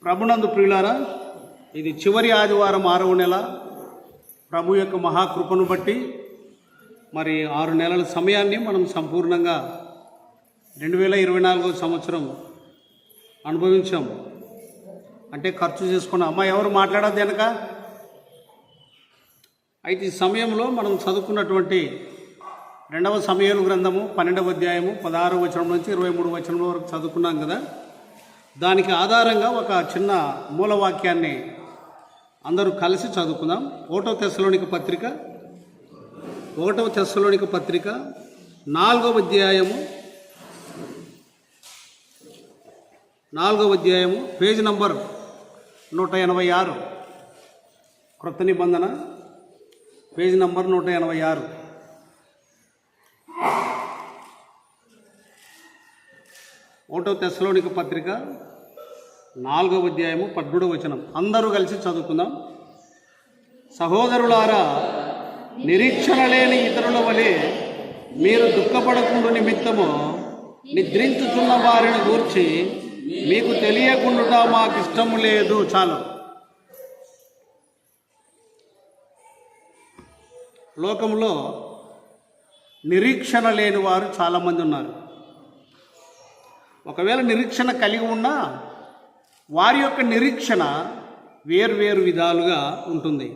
ప్రభునందు ప్రియులారా, ఇది చివరి ఆదివారం 6వ నెల. ప్రభు యొక్క మహాకృపను బట్టి మరి 6 నెలల సమయాన్ని మనం సంపూర్ణంగా 2024 సంవత్సరం అనుభవించాం. అంటే ఖర్చు చేసుకున్న అమ్మ ఎవరు మాట్లాడద్దు వెనక. అయితే ఈ సమయంలో మనం చదువుకున్నటువంటి 2వ సమూయేలు గ్రంథము 12వ అధ్యాయము 16వ వచనం నుంచి 23వ వచనం వరకు చదువుకున్నాం కదా. దానికి ఆధారంగా ఒక చిన్న మూలవాక్యాన్ని అందరూ కలిసి చదువుకుందాం. 1వ తెస్సలోనిక పత్రిక 4వ అధ్యాయము పేజ్ నంబర్ 186, క్రొత్త నిబంధన పేజ్ నంబర్ 186. 1వ తెస్సలోనిక పత్రిక 4వ అధ్యాయము 17వ వచనం అందరూ కలిసి చదువుకుందాం. సహోదరులారా, నిరీక్షణ లేని ఇతరుల వలె మీరు దుఃఖపడకుండా నిమిత్తము నిద్రించుతున్న వారిని గూర్చి మీకు తెలియకుండా మాకు ఇష్టము లేదు. చాలు. లోకంలో నిరీక్షణ లేని వారు చాలామంది ఉన్నారు. ఒకవేళ నిరీక్షణ కలిగి ఉన్నా వారి యొక్క నిరీక్షణ వేరు విధాలుగా ఉంటుంది.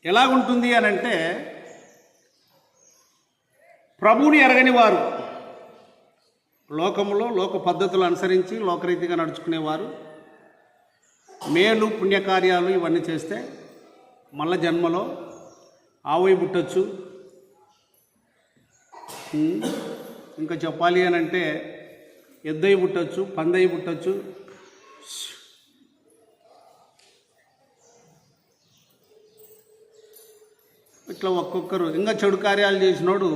ఎలాగుంటుంది అని అంటే, ప్రభువుని ఎరగని వారు, లోకంలో లోక పద్ధతులు అనుసరించి లోకరీతిగా నడుచుకునేవారు మేలు పుణ్యకార్యాలు ఇవన్నీ చేస్తే మళ్ళా జన్మలో ఆవై పుట్టచ్చు. ఇంకా చెప్పాలి అని అంటే ఎద్దయి పుట్టచ్చు, పందయి పుట్టచ్చు. ఇట్లా ఒక్కొక్కరు ఇంకా చెడు కార్యాలు చేసినోడు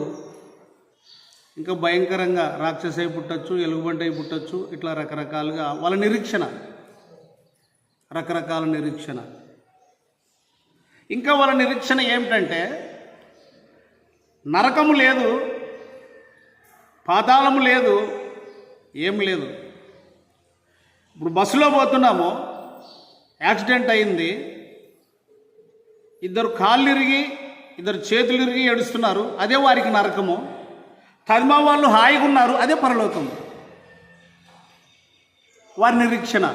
ఇంకా భయంకరంగా రాక్షసై పుట్టచ్చు, ఎలుగుబంటై పుట్టచ్చు. ఇట్లా రకరకాలుగా వాళ్ళ నిరీక్షణ, రకరకాల నిరీక్షణ. ఇంకా వాళ్ళ నిరీక్షణ ఏమిటంటే, నరకము లేదు, పాతాళము లేదు, ఏం లేదు. ఇప్పుడు బస్సులో పోతున్నాము, యాక్సిడెంట్ అయింది, ఇద్దరు కాళ్ళు ఇరిగి ఇద్దరు చేతులు ఇరిగి ఏడుస్తున్నారు, అదే వారికి నరకము. తదిమా వాళ్ళు హాయిగా ఉన్నారు, అదే పరలోకము. వారి నిరీక్షణ.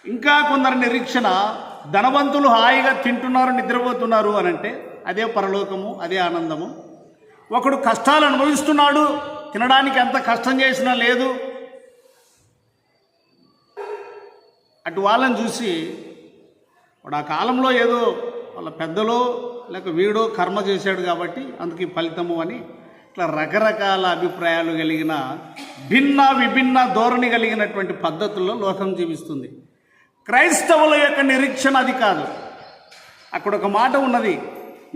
ఇంకా కొందరి నిరీక్షణ, ధనవంతులు హాయిగా తింటున్నారు, నిద్రపోతున్నారు అని అంటే అదే పరలోకము, అదే ఆనందము. ఒకడు కష్టాలు అనుభవిస్తున్నాడు, తినడానికి ఎంత కష్టం చేసినా లేదు, అటు వాళ్ళని చూసి వాడు ఆ కాలంలో ఏదో వాళ్ళ పెద్దలో లేక వీడో కర్మ చేశాడు కాబట్టి అందుకు ఫలితము అని ఇట్లా రకరకాల అభిప్రాయాలు కలిగిన విభిన్న ధోరణి కలిగినటువంటి పద్ధతుల్లో లోకం జీవిస్తుంది. క్రైస్తవుల యొక్క నిరీక్షణ అది కాదు. అక్కడ ఒక మాట ఉన్నది,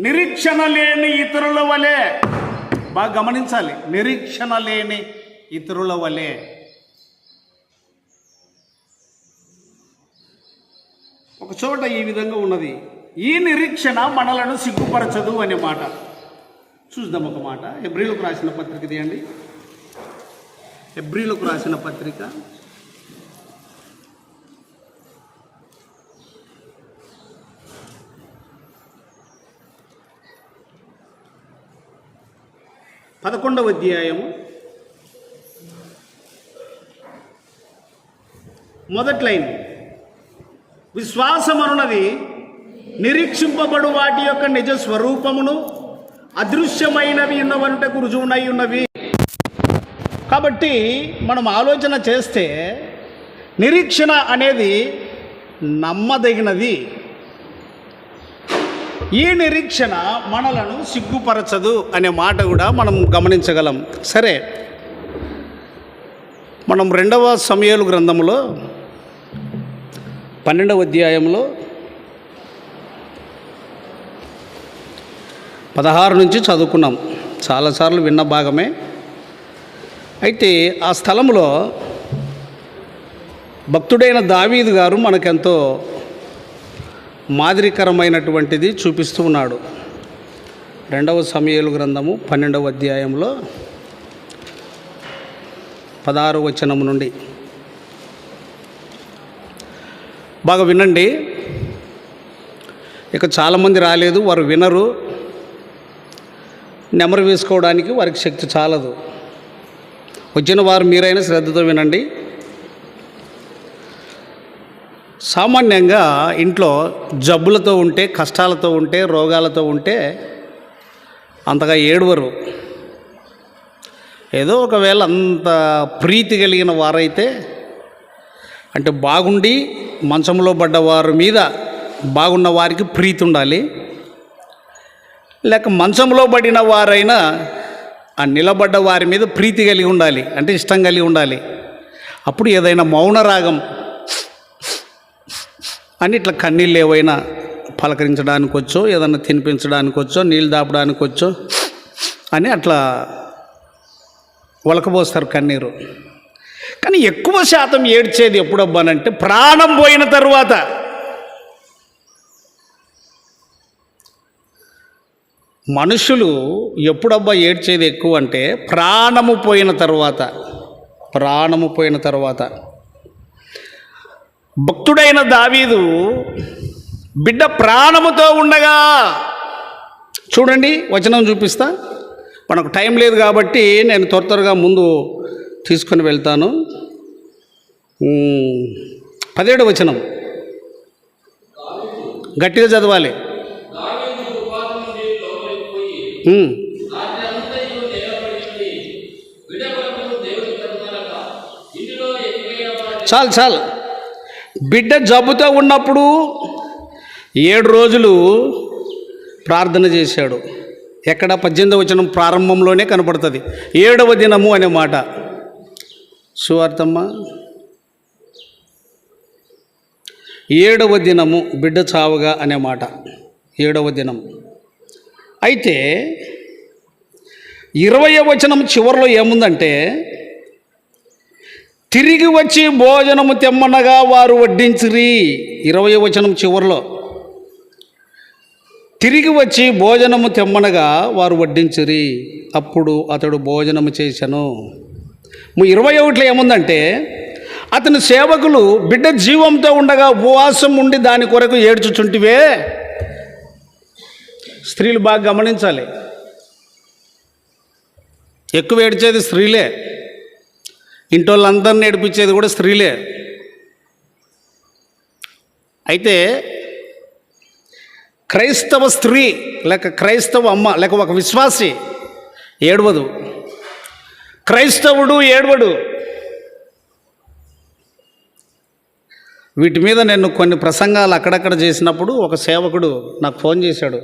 నిరీక్షణ లేని ఇతరుల వలె. బాగా గమనించాలి, నిరీక్షణ లేని ఇతరుల వలె. ఒక చోట ఈ విధంగా ఉన్నది, ఈ నిరీక్షణ మనలను సిగ్గుపరచదు అనే మాట. చూద్దాం ఒక మాట. హెబ్రీలకు రాసిన పత్రిక తీయండి. హెబ్రీలకు రాసిన పత్రిక 11వ అధ్యాయము మొదటి లైన్, విశ్వాసమనున్నది నిరీక్షింపబడు వాటి యొక్క నిజ స్వరూపమును అదృశ్యమైనవి ఉన్నవంటకు రుజువునై ఉన్నవి. కాబట్టి మనం ఆలోచన చేస్తే నిరీక్షణ అనేది నమ్మదగినది. ఈ నిరీక్షణ మనలను సిగ్గుపరచదు అనే మాట కూడా మనం గమనించగలం. సరే, మనం 2వ సమూయేలు గ్రంథంలో 12వ అధ్యాయంలో 16 నుంచి చదువుకున్నాం. చాలాసార్లు విన్న భాగమే. అయితే ఆ స్థలంలో భక్తుడైన దావీదు గారు మనకెంతో మాదిరికరమైనటువంటిది చూపిస్తూ ఉన్నాడు. 2వ సమూయేలు గ్రంథము 12వ అధ్యాయంలో 16వ వచనం నుండి బాగా వినండి. ఇక చాలామంది రాలేదు, వారు వినరు, నెమరు వేసుకోవడానికి వారికి శక్తి చాలదు. వచ్చిన వారు మీరైనా శ్రద్ధతో వినండి. సామాన్యంగా ఇంట్లో జబ్బులతో ఉంటే, కష్టాలతో ఉంటే, రోగాలతో ఉంటే అంతగా ఏడవరు. ఏదో ఒకవేళ అంత ప్రీతి కలిగిన వారైతే, అంటే బాగుండి మంచంలో పడ్డ వారి మీద బాగున్న వారికి ప్రీతి ఉండాలి, లేక మంచంలో పడిన వారైనా ఆ నిలబడ్డ వారి మీద ప్రీతి కలిగి ఉండాలి, అంటే ఇష్టం కలిగి ఉండాలి. అప్పుడు ఏదైనా మౌన రాగం అని ఇట్లా కన్నీళ్ళు ఏవైనా పలకరించడానికి వచ్చో, ఏదైనా తినిపించడానికి వచ్చో, నీళ్ళు దాపడానికి వచ్చో అని అట్లా ఒలకబోస్తారు కన్నీరు. కానీ ఎక్కువ శాతం ఏడ్చేది ఎప్పుడబ్బానంటే ప్రాణం పోయిన తరువాత. మనుషులు ఎప్పుడబ్బా ఏడ్చేది ఎక్కువ అంటే ప్రాణము పోయిన తర్వాత. ప్రాణము పోయిన తర్వాత భక్తుడైన దావీదు బిడ్డ ప్రాణముతో ఉండగా, చూడండి వచనం చూపిస్తా, మనకు టైం లేదు కాబట్టి నేను త్వరగా ముందు తీసుకొని వెళ్తాను. 17వ వచనం గట్టిగా చదవాలి. చాలు. బిడ్డ జబ్బుతో ఉన్నప్పుడు 7 రోజులు ప్రార్థన చేశాడు. ఎక్కడ 18వ వచనం ప్రారంభంలోనే కనపడుతుంది 7వ దినము అనే మాట. సువార్తమ్మ 7వ దినము బిడ్డ చావుగా అనే మాట 7వ దినం. అయితే 20వ వచనం చివరిలో ఏముందంటే, తిరిగి వచ్చి భోజనము తెమ్మనగా వారు వడ్డించిరి. 20వ వచనం చివరిలో తిరిగి వచ్చి భోజనము తెమ్మనగా వారు వడ్డించిరి, అప్పుడు అతడు భోజనము చేశాను. 21లో ఏముందంటే, అతని సేవకులు బిడ్డ జీవంతో ఉండగా ఉపవాసం ఉండి దాని కొరకు ఏడ్చుచుంటివే. స్త్రీలు బాగా గమనించాలి, ఎక్కువ ఏడ్చేది స్త్రీలే, ఇంటోళ్ళందరినీ ఏడిపించేది కూడా స్త్రీలే. అయితే క్రైస్తవ స్త్రీ లేక క్రైస్తవ అమ్మ లేక ఒక విశ్వాసి ఏడవదు, క్రైస్తవుడు ఏడవడు. వీటి మీద నేను కొన్ని ప్రసంగాలు అక్కడక్కడ చేసినప్పుడు ఒక సేవకుడు నాకు ఫోన్ చేశాడు.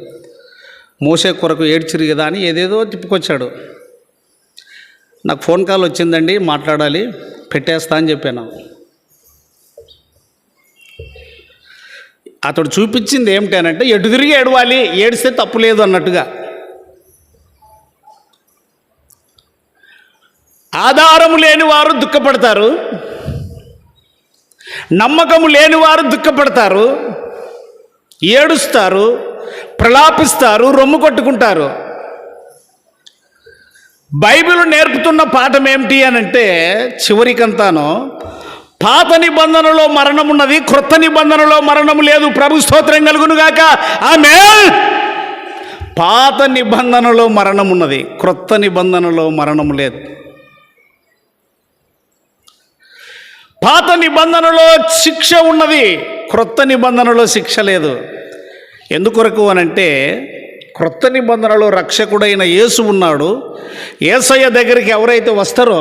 మోసే కొరకు ఏడ్చిరు కదా అని ఏదేదో తిప్పుకొచ్చాడు. నాకు ఫోన్ కాల్ వచ్చిందండి, మాట్లాడాలి, పెట్టేస్తా అని చెప్పాను. అతడు చూపించింది ఏమిటనంటే, ఎటు తిరిగి ఏడవాలి, ఏడిస్తే తప్పు లేదు అన్నట్టుగా. ఆధారము లేని వారు దుఃఖపడతారు, నమ్మకము లేని వారు దుఃఖపడతారు, ఏడుస్తారు, ప్రలాపిస్తారు, రొమ్ము కొట్టుకుంటారు. బైబిల్ నేర్పుతున్న పాఠం ఏమిటి అనంటే, చివరికంతాను పాత నిబంధనలో మరణం ఉన్నది, క్రొత్త నిబంధనలో మరణము లేదు. ప్రభు స్తోత్రం కలుగునుగాక, ఆమేన్. పాత నిబంధనలో మరణం ఉన్నది, క్రొత్త నిబంధనలో మరణము లేదు. పాత నిబంధనలో శిక్ష ఉన్నది, క్రొత్త నిబంధనలో శిక్ష లేదు. ఎందుకొరకు అనంటే, క్రొత్త నిబంధనలో రక్షకుడైన యేసు ఉన్నాడు. యేసయ్య దగ్గరికి ఎవరైతే వస్తారో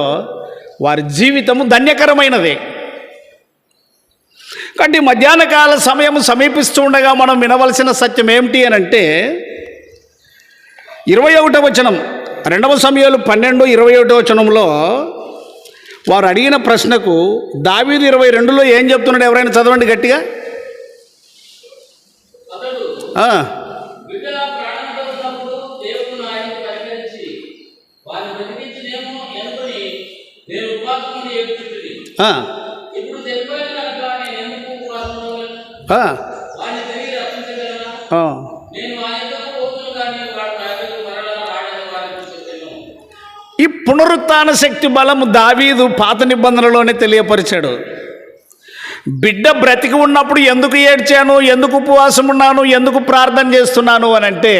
వారి జీవితము ధన్యకరమైనది. కాబట్టి మధ్యాహ్న కాల సమయం సమీపిస్తూ ఉండగా మనం వినవలసిన సత్యం ఏమిటి అనంటే, 21వ వచనం 2వ సమూయేలు 12:21 వచనంలో వారు అడిగిన ప్రశ్నకు దావీదు 22లో ఏం చెప్తున్నాడు? ఎవరైనా చదవండి గట్టిగా. ఈ పునరుత్థాన శక్తి బలము దావీదు పాత నిబంధనలోనే తెలియపరిచాడు. బిడ్డ బ్రతికి ఉన్నప్పుడు ఎందుకు ఏడ్చాను, ఎందుకు ఉపవాసం ఉన్నాను, ఎందుకు ప్రార్థన చేస్తున్నాను అని అంటే,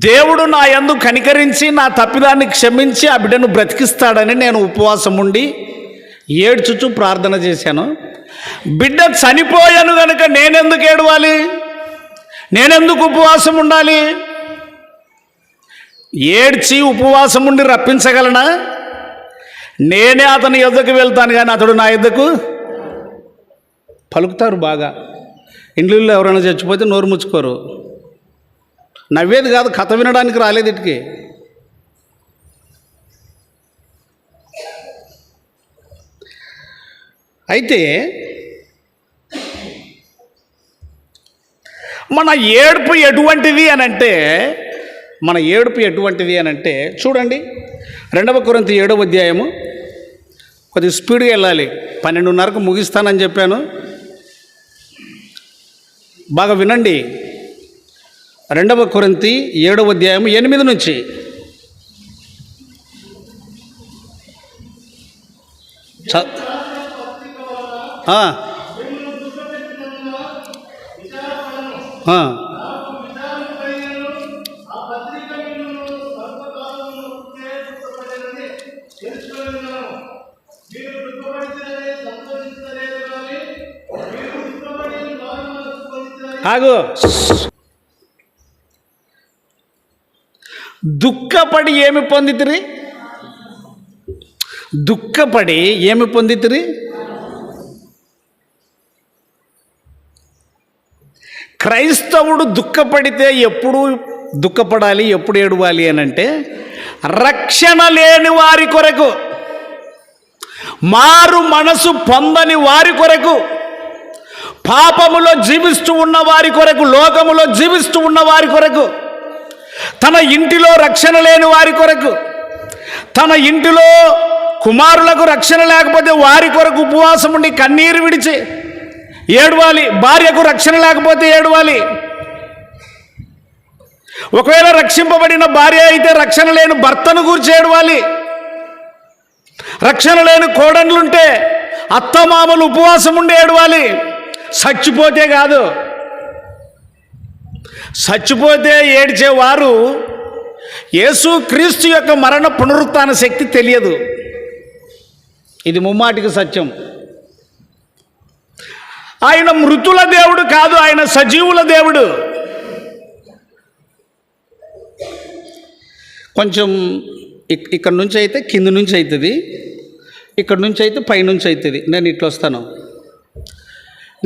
దేవుడు నా యందు కనికరించి నా తప్పిదాన్ని క్షమించి ఆ బిడ్డను బ్రతికిస్తాడని నేను ఉపవాసం ఉండి ఏడ్చుచు ప్రార్థన చేశాను. బిడ్డ చనిపోయాను కనుక నేనెందుకు ఏడవాలి, నేనెందుకు ఉపవాసం ఉండాలి? ఏడ్చి ఉపవాసం ఉండి రప్పించగలనా? నేనే అతని యొద్దకు వెళ్తాను కానీ అతడు నా యొద్దకు పలుకుతారు. బాగా ఇండ్లలో ఎవరైనా చచ్చిపోతే నోరు ముచ్చుకోరు. నవ్వేది కాదు, కథ వినడానికి రాలేదు ఇటుకి. అయితే మన ఏడుపు ఎటువంటిది అని అంటే, చూడండి 2 కొరింథీ 7వ అధ్యాయము. కొద్దిగా స్పీడ్గా వెళ్ళాలి, 12:30కు ముగిస్తానని చెప్పాను. బాగా వినండి. 2 కొరింథీ 7వ అధ్యాయము 8 నుంచి. ఆగు. దుఃఖపడి ఏమి పొందితిరి? దుఃఖపడి ఏమి పొందితిరి? క్రైస్తవుడు దుఃఖపడితే ఎప్పుడు దుఃఖపడాలి, ఎప్పుడు ఏడవాలి అని అంటే, రక్షణ లేని వారి కొరకు, మారు మనసు పొందని వారి కొరకు, పాపములో జీవిస్తూ ఉన్న వారి కొరకు, లోకములో జీవిస్తూ ఉన్న వారి కొరకు, తన ఇంటిలో రక్షణ లేని వారి కొరకు, తన ఇంటిలో కుమారులకు రక్షణ లేకపోతే వారి కొరకు ఉపవాసం ఉండి కన్నీరు విడిచి ఏడవాలి. భార్యకు రక్షణ లేకపోతే ఏడవాలి. ఒకవేళ రక్షింపబడిన భార్య అయితే రక్షణ లేని భర్తను గూర్చి ఏడవాలి. రక్షణ లేని కోడన్లుంటే అత్తమామలు ఉపవాసం ఉండి ఏడవాలి. చచ్చిపోతే కాదు. చచ్చిపోతే ఏడ్చేవారు యేసు క్రీస్తు యొక్క మరణ పునరుత్థాన శక్తి తెలియదు. ఇది ముమ్మాటికి సత్యం. ఆయన మృతుల దేవుడు కాదు, ఆయన సజీవుల దేవుడు. కొంచెం ఇక్కడ నుంచి అయితే కింద నుంచి అవుతుంది, ఇక్కడ నుంచి అయితే పైనుంచి అవుతుంది. నేను ఇట్లా వస్తాను.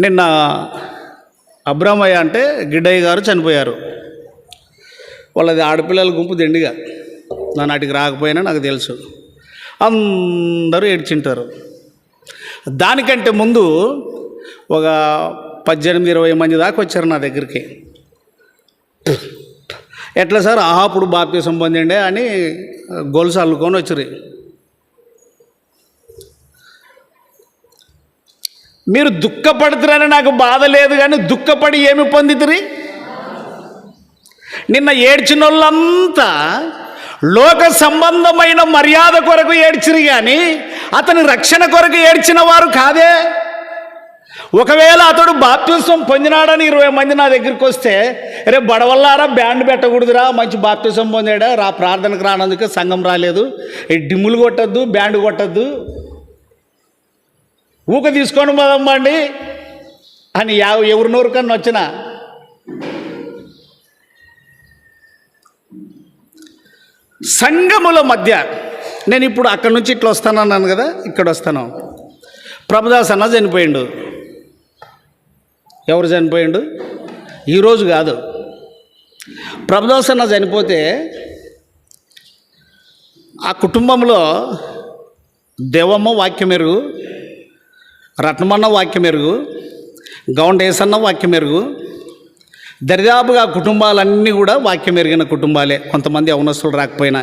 నిన్న అబ్రామయ్య అంటే గిడ్డయ్య గారు చనిపోయారు. వాళ్ళది ఆడపిల్లల గుంపు దండిగా. నా నాటికి రాకపోయినా నాకు తెలుసు. అందరూ ఏడ్చింటారు. దానికంటే ముందు ఒక 18-20 మంది దాకా వచ్చారు నా దగ్గరికి. ఎట్లా సార్, అప్పుడు బాప్తిసం పొందండి అని గొలుసు అల్లుకొని వచ్చారు. మీరు దుఃఖపడుతురని నాకు బాధ లేదు, కానీ దుఃఖపడి ఏమి పొందితిరి? నిన్న ఏడ్చిన వాళ్ళంతా లోక సంబంధమైన మర్యాద కొరకు ఏడ్చిరి, కానీ అతని రక్షణ కొరకు ఏడ్చిన వారు కాదే. ఒకవేళ అతడు బాప్తిసం పొందినాడని 20 మంది నా దగ్గరికి వస్తే, రే బడవల్లారా బ్యాండ్ పెట్టకూడదురా, మంచి బాప్తిసం పొందాడా, రా ప్రార్థనకు రానందుకే సంఘం రాలేదు, డిమ్ములు కొట్టద్దు, బ్యాండ్ కొట్టద్దు, ఊక తీసుకొని పోదమ్మండి అని ఎవరి నోరుకన్నా వచ్చిన సంఘముల మధ్య. నేను ఇప్పుడు అక్కడి నుంచి ఇట్లా వస్తానన్నాను కదా, ఇక్కడ వస్తాను. ప్రభుదాస్ అన్న చనిపోయిండు. ఎవరు చనిపోయిండు? ఈరోజు కాదు. ప్రభుదాస్ అన్న చనిపోతే ఆ కుటుంబంలో దేవమ్మ వాక్యం ఎరుగు, రత్నమన్న వాక్యం ఎరుగు, గౌండేసన్న వాక్యం ఎరుగు, దరిదాపుగా కుటుంబాలన్నీ కూడా వాక్యం ఎరిగిన కుటుంబాలే, కొంతమంది అవనస్తులు రాకపోయినా.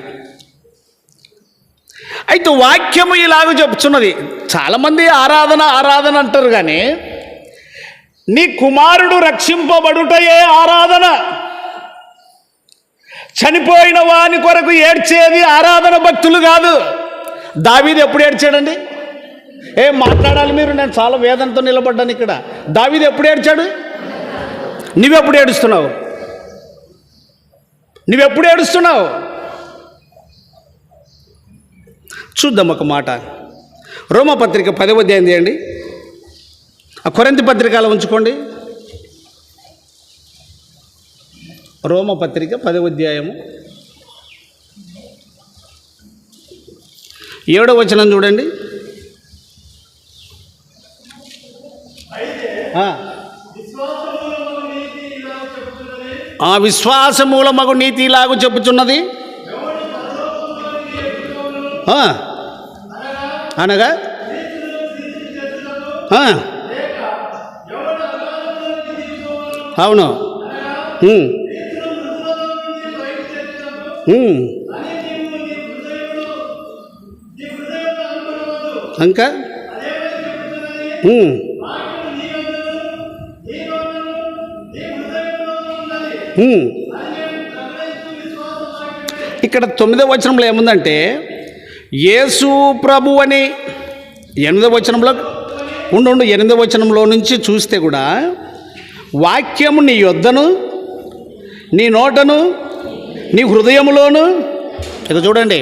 అయితే వాక్యము ఇలాగ చెప్తున్నది. చాలామంది ఆరాధన ఆరాధన అంటారు, కానీ నీ కుమారుడు రక్షింపబడుటయే ఆరాధన. చనిపోయిన వాని కొరకు ఏడ్చేది ఆరాధన భక్తులు కాదు. దావీదు ఎప్పుడు ఏడ్చాడండి? ఏం మాట్లాడాలి మీరు? నేను చాలా వేదనతో నిలబడ్డాను ఇక్కడ. దావీదు ఎప్పుడు ఏడ్చాడు? నువ్వెప్పుడు ఏడుస్తున్నావు? నువ్వెప్పుడు ఏడుస్తున్నావు? చూద్దాం ఒక మాట. రోమపత్రిక 10వ అధ్యాయం తీయండి. ఆ కొరింథీ పత్రికలో ఉంచుకోండి. రోమపత్రిక 10వ అధ్యాయము 7వ వచనం చూడండి. ఆ విశ్వాసమూలమగు నీతి ఇలాగు చెప్పుచున్నది, అనగా అవును, ఇంకా ఇక్కడ 9వ వచనంలో ఏముందంటే, యేసు ప్రభు అని 8వ వచనంలో 8వ వచనంలో నుంచి చూస్తే కూడా వాక్యము నీ యొద్దను, నీ నోటను, నీ హృదయములోను. ఇక చూడండి,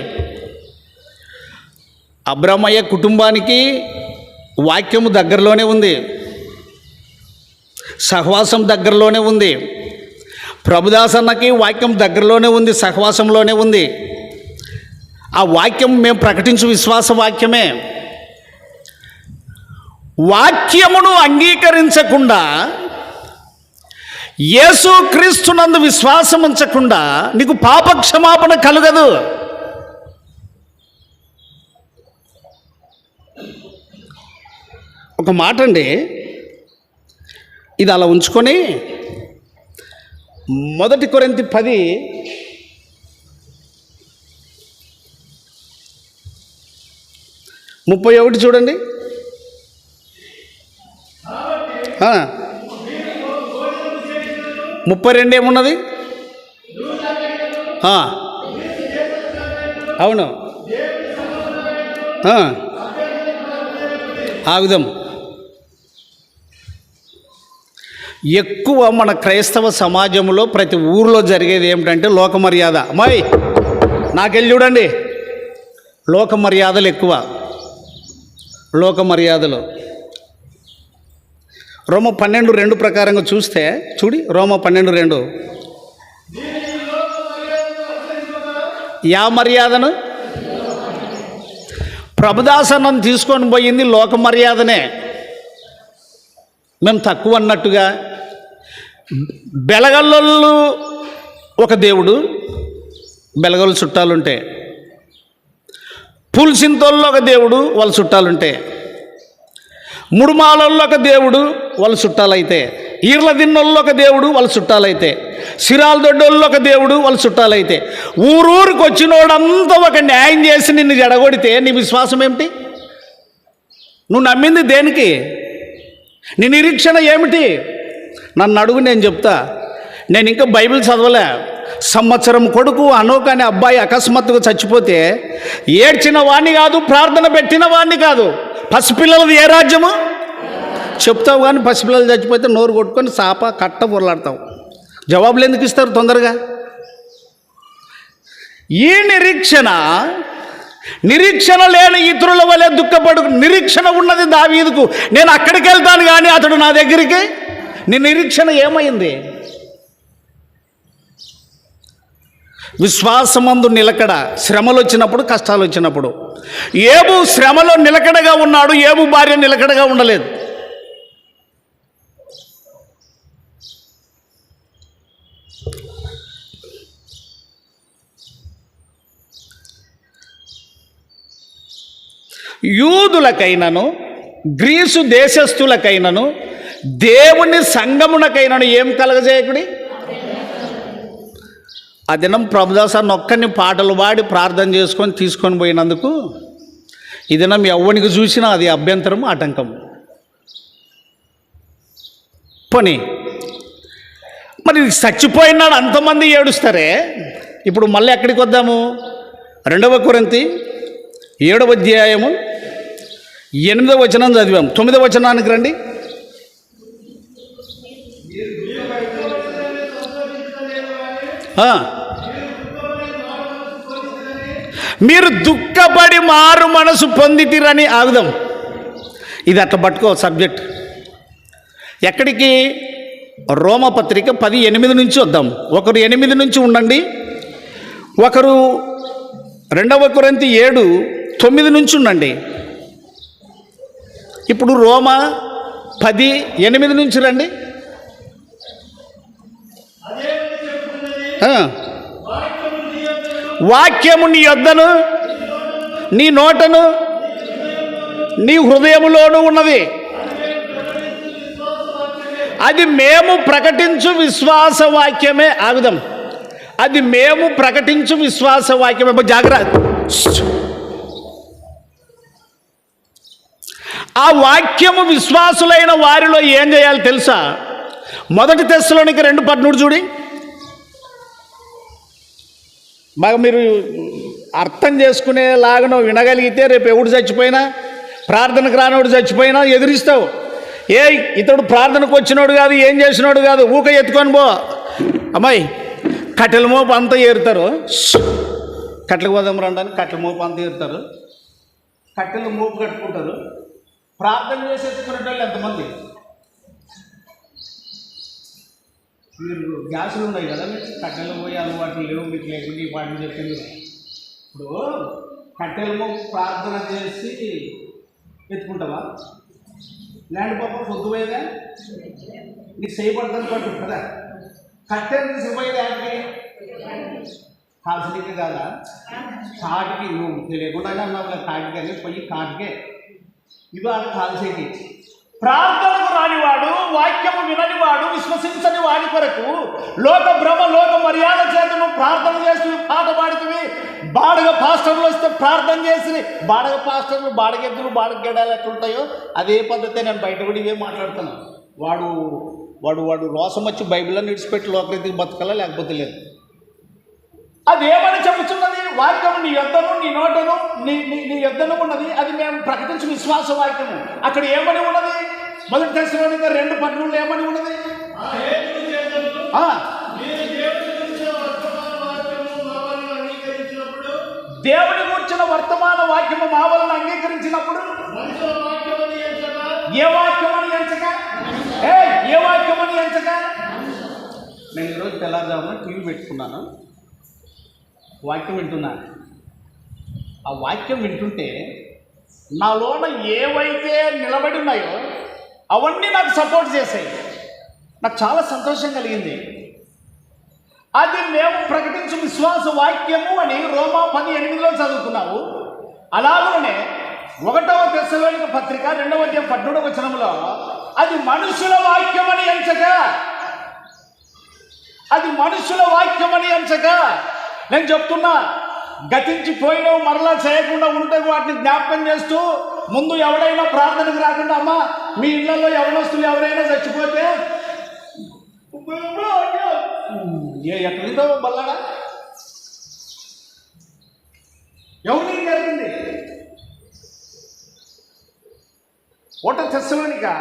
అబ్రమయ్య కుటుంబానికి వాక్యము దగ్గరలోనే ఉంది, సహవాసం దగ్గరలోనే ఉంది. ప్రభుదాసన్నకి వాక్యం దగ్గరలోనే ఉంది, సహవాసంలోనే ఉంది. ఆ వాక్యం మేము ప్రకటించు విశ్వాస వాక్యమే. వాక్యమును అంగీకరించకుండా, యేసు క్రీస్తునందు విశ్వాసం ఉంచకుండా నీకు పాపక్షమాపణ కలుగదు. ఒక మాట అండి, ఇది అలా ఉంచుకొని 1 కొరింథీ 10:31 చూడండి. ఆ 32 ఏమున్నది? అవును, ఆ విధం ఎక్కువ మన క్రైస్తవ సమాజంలో ప్రతి ఊరిలో జరిగేది ఏమిటంటే లోక మర్యాద. అమ్మాయి నాకెళ్ళి చూడండి, లోక మర్యాదలు ఎక్కువ. లోక మర్యాదలు రోమ 12:2 ప్రకారంగా చూస్తే చూడి, రోమ 12:2 యా మర్యాదను ప్రభుదాసనం తీసుకొని పోయింది లోక మర్యాదనే. మేము తక్కువ అన్నట్టుగా. బెలగల్లోళ్ళు ఒక దేవుడు, బెలగలు చుట్టాలుంటే, పులిసింతోళ్ళు ఒక దేవుడు, వాళ్ళ చుట్టాలుంటే, ముడుమాలల్లో ఒక దేవుడు, వాళ్ళ చుట్టాలైతే, ఈర్ల దిన్నోళ్ళు ఒక దేవుడు, వాళ్ళ చుట్టాలైతే, సిరాల దొడ్డోళ్ళు ఒక దేవుడు, వాళ్ళ చుట్టాలైతే, ఊరూరికి వచ్చినోడంతా ఒక న్యాయం చేసి నిన్ను జడగొడితే నీ విశ్వాసం ఏమిటి? నువ్వు నమ్మింది దేనికి? నీ నిరీక్షణ ఏమిటి? నన్ను అడుగు, నేను చెప్తా. నేను ఇంకా బైబిల్ చదవలే. సంవత్సరం కొడుకు అనోక్ అనే అబ్బాయి అకస్మాత్తుగా చచ్చిపోతే ఏడ్చిన వాణ్ణి కాదు, ప్రార్థన పెట్టిన వాణ్ణి కాదు. పసిపిల్లలది ఏ రాజ్యము చెప్తావు, కానీ పసిపిల్లలు చచ్చిపోతే నోరు కొట్టుకొని సాప కట్ట పొరలాడతావు. జవాబులు ఎందుకు ఇస్తారు తొందరగా? ఈ నిరీక్షణ లేని ఇతరుల వలె దుఃఖపడు. నిరీక్షణ ఉన్నది దావీదుకు, నేను అక్కడికి వెళ్తాను కానీ అతడు నా దగ్గరికి. నీ నిరీక్షణ ఏమైంది? విశ్వాసమందు నిలకడ. శ్రమలు వచ్చినప్పుడు, కష్టాలు వచ్చినప్పుడు. ఏబు శ్రమలో నిలకడగా ఉన్నాడు, ఏబు భార్య నిలకడగా ఉండలేదు. యూదులకైనను గ్రీసు దేశస్థులకైనను దేవుని సంగమునకైనను ఏం కలగజేయకుడి? ఆ దినం ప్రభుదాసాన్ని ఒక్కరిని పాటలు పాడి ప్రార్థన చేసుకొని తీసుకొని పోయినందుకు ఈ దినం ఎవ్వనికి చూసినా అది అభ్యంతరం, ఆటంకం. పని మరి చచ్చిపోయినాడు అంతమంది ఏడుస్తారే, ఇప్పుడు మళ్ళీ ఎక్కడికి వద్దాము? 2 కొరింథీ 7వ అధ్యాయము 8వ వచనం చదివాం. 9వ వచనానికి రండి. మీరు దుఃఖపడి మారు మనసు పొందితిరని ఆగుదాం. ఇది అట్లా పట్టుకో సబ్జెక్ట్. ఎక్కడికి? రోమపత్రిక 10:8 నుంచి వద్దాం. ఒకరు 8 నుంచి ఉండండి, ఒకరు 2 కొరింథీ 7:9 నుంచి ఉండండి. ఇప్పుడు రోమా 10:8 నుంచి రండి. వాక్యము నీ యొద్దను, నీ నోటను, నీ హృదయములోనూ ఉన్నది. అది మేము ప్రకటించు విశ్వాస వాక్యమే. ఆగుదాం. అది మేము ప్రకటించు విశ్వాస వాక్యమే. జాగ్రత్త. ఆ వాక్యము విశ్వాసులైన వారిలో ఏం చేయాలి తెలుసా? 1 తెస్సలోనికై 2:13 చూడి. బాగా మీరు అర్థం చేసుకునేలాగా వినగలిగితే రేపు ఎవడు చచ్చిపోయినా, ప్రార్థనకు రానోడు చచ్చిపోయినా ఎదిరిస్తావు. ఇతడు ప్రార్థనకు వచ్చినోడు కాదు, ఏం చేసినోడు కాదు, ఊక ఎత్తుకొని పో. అమ్మాయి కట్టెల మోపు అంతా ఏరుతారు. కట్టెలకు పోదాం రండి, కట్టెల మోపు అంతా ఏరుతారు, కట్టెల మోపు కట్టుకుంటారు. ప్రార్థన చేసి ఎత్తుకునే వాళ్ళు ఎంతమంది? మీరు గ్యాసులు ఉన్నాయి కదా, మీకు కట్టెలు పోయి అలవాట్లు లేవు, మీకు లేకుండా ఈ పాటలు చెప్పింది. ఇప్పుడు కట్టెలము ప్రార్థన చేసి ఎత్తుకుంటావా? ల్యాండ్ పాపం పొద్దు పోయేదా? నీకు చేయబడతాను పట్టు కదా. కట్టెలు తీసిపోయేది ఆడికి కాల్సడికి కాదా, కాటికి. నువ్వు లేకుండా అన్నావు కదా, కాటికి పోయి కాటికే ఇవి ఆడ కాల్సేకి. ప్రార్థనకు రానివాడు, వాక్యము విననివాడు, విశ్వసించని వాడి కొరకు లోక భ్రమ, లోక మర్యాద చేతను ప్రార్థన చేసి పాట పాడుతుంది. బాడగ పాస్టర్లు వస్తే ప్రార్థన చేసి, బాడగ పాస్టర్లు బాడగెద్దులు బాడగ గెడాలు ఎట్లుంటాయో అదే పద్ధతి. నేను బయట కూడా ఇవే మాట్లాడుతున్నాను. వాడు రోసం వచ్చి బైబిల్ని విడిచిపెట్టి లోకరీతికి బతకాలా, లేకపోతే లేదు. అదేమని చెబుతున్నది? వాక్యము నీ యొద్దను, నీ నోటను, నీ యొద్దను ఉన్నది. అది మేము ప్రకటించు విశ్వాస వాక్యము. అక్కడ ఏమని ఉన్నది? 1 తెస్సలోనికై 2:13 ఏమని ఉన్నది? దేవుని గురించిన వర్తమాన వాక్యము మా వలన అంగీకరించినప్పుడు ఏ వాక్యమని ఎంచక? ఏ వాక్యమని ఎంచక? నేను ఈరోజు తెల్లారుజామున టీవీ పెట్టుకున్నాను, వాక్యం వింటున్నాను. ఆ వాక్యం వింటుంటే నాలోన ఏవైతే నిలబడి ఉన్నాయో అవన్నీ నాకు సపోర్ట్ చేశాయి. నాకు చాలా సంతోషం కలిగింది. అది మేము ప్రకటించు విశ్వాస వాక్యము అని రోమా 10:8 చదువుకున్నావు. అలాగనే 1 తెస్సలోనికై పత్రిక 2వ అధ్యాయం 17వ వచనంలో అది మనుషుల వాక్యమని ఎంచక, అది మనుషుల వాక్యమని ఎంచక. నేను చెప్తున్నా, గతించిపోయినవు మరలా చేయకుండా ఉంటే వాటిని జ్ఞాపకం చేస్తూ, ముందు ఎవడైనా ప్రార్థనకు రాకుండా, అమ్మ మీ ఇళ్లలో యవనస్తులు ఎవరైనా చచ్చిపోతే ఎక్కడితో బల్లడా ఎవరికి జరిగింది? 1 తెస్సలోనికై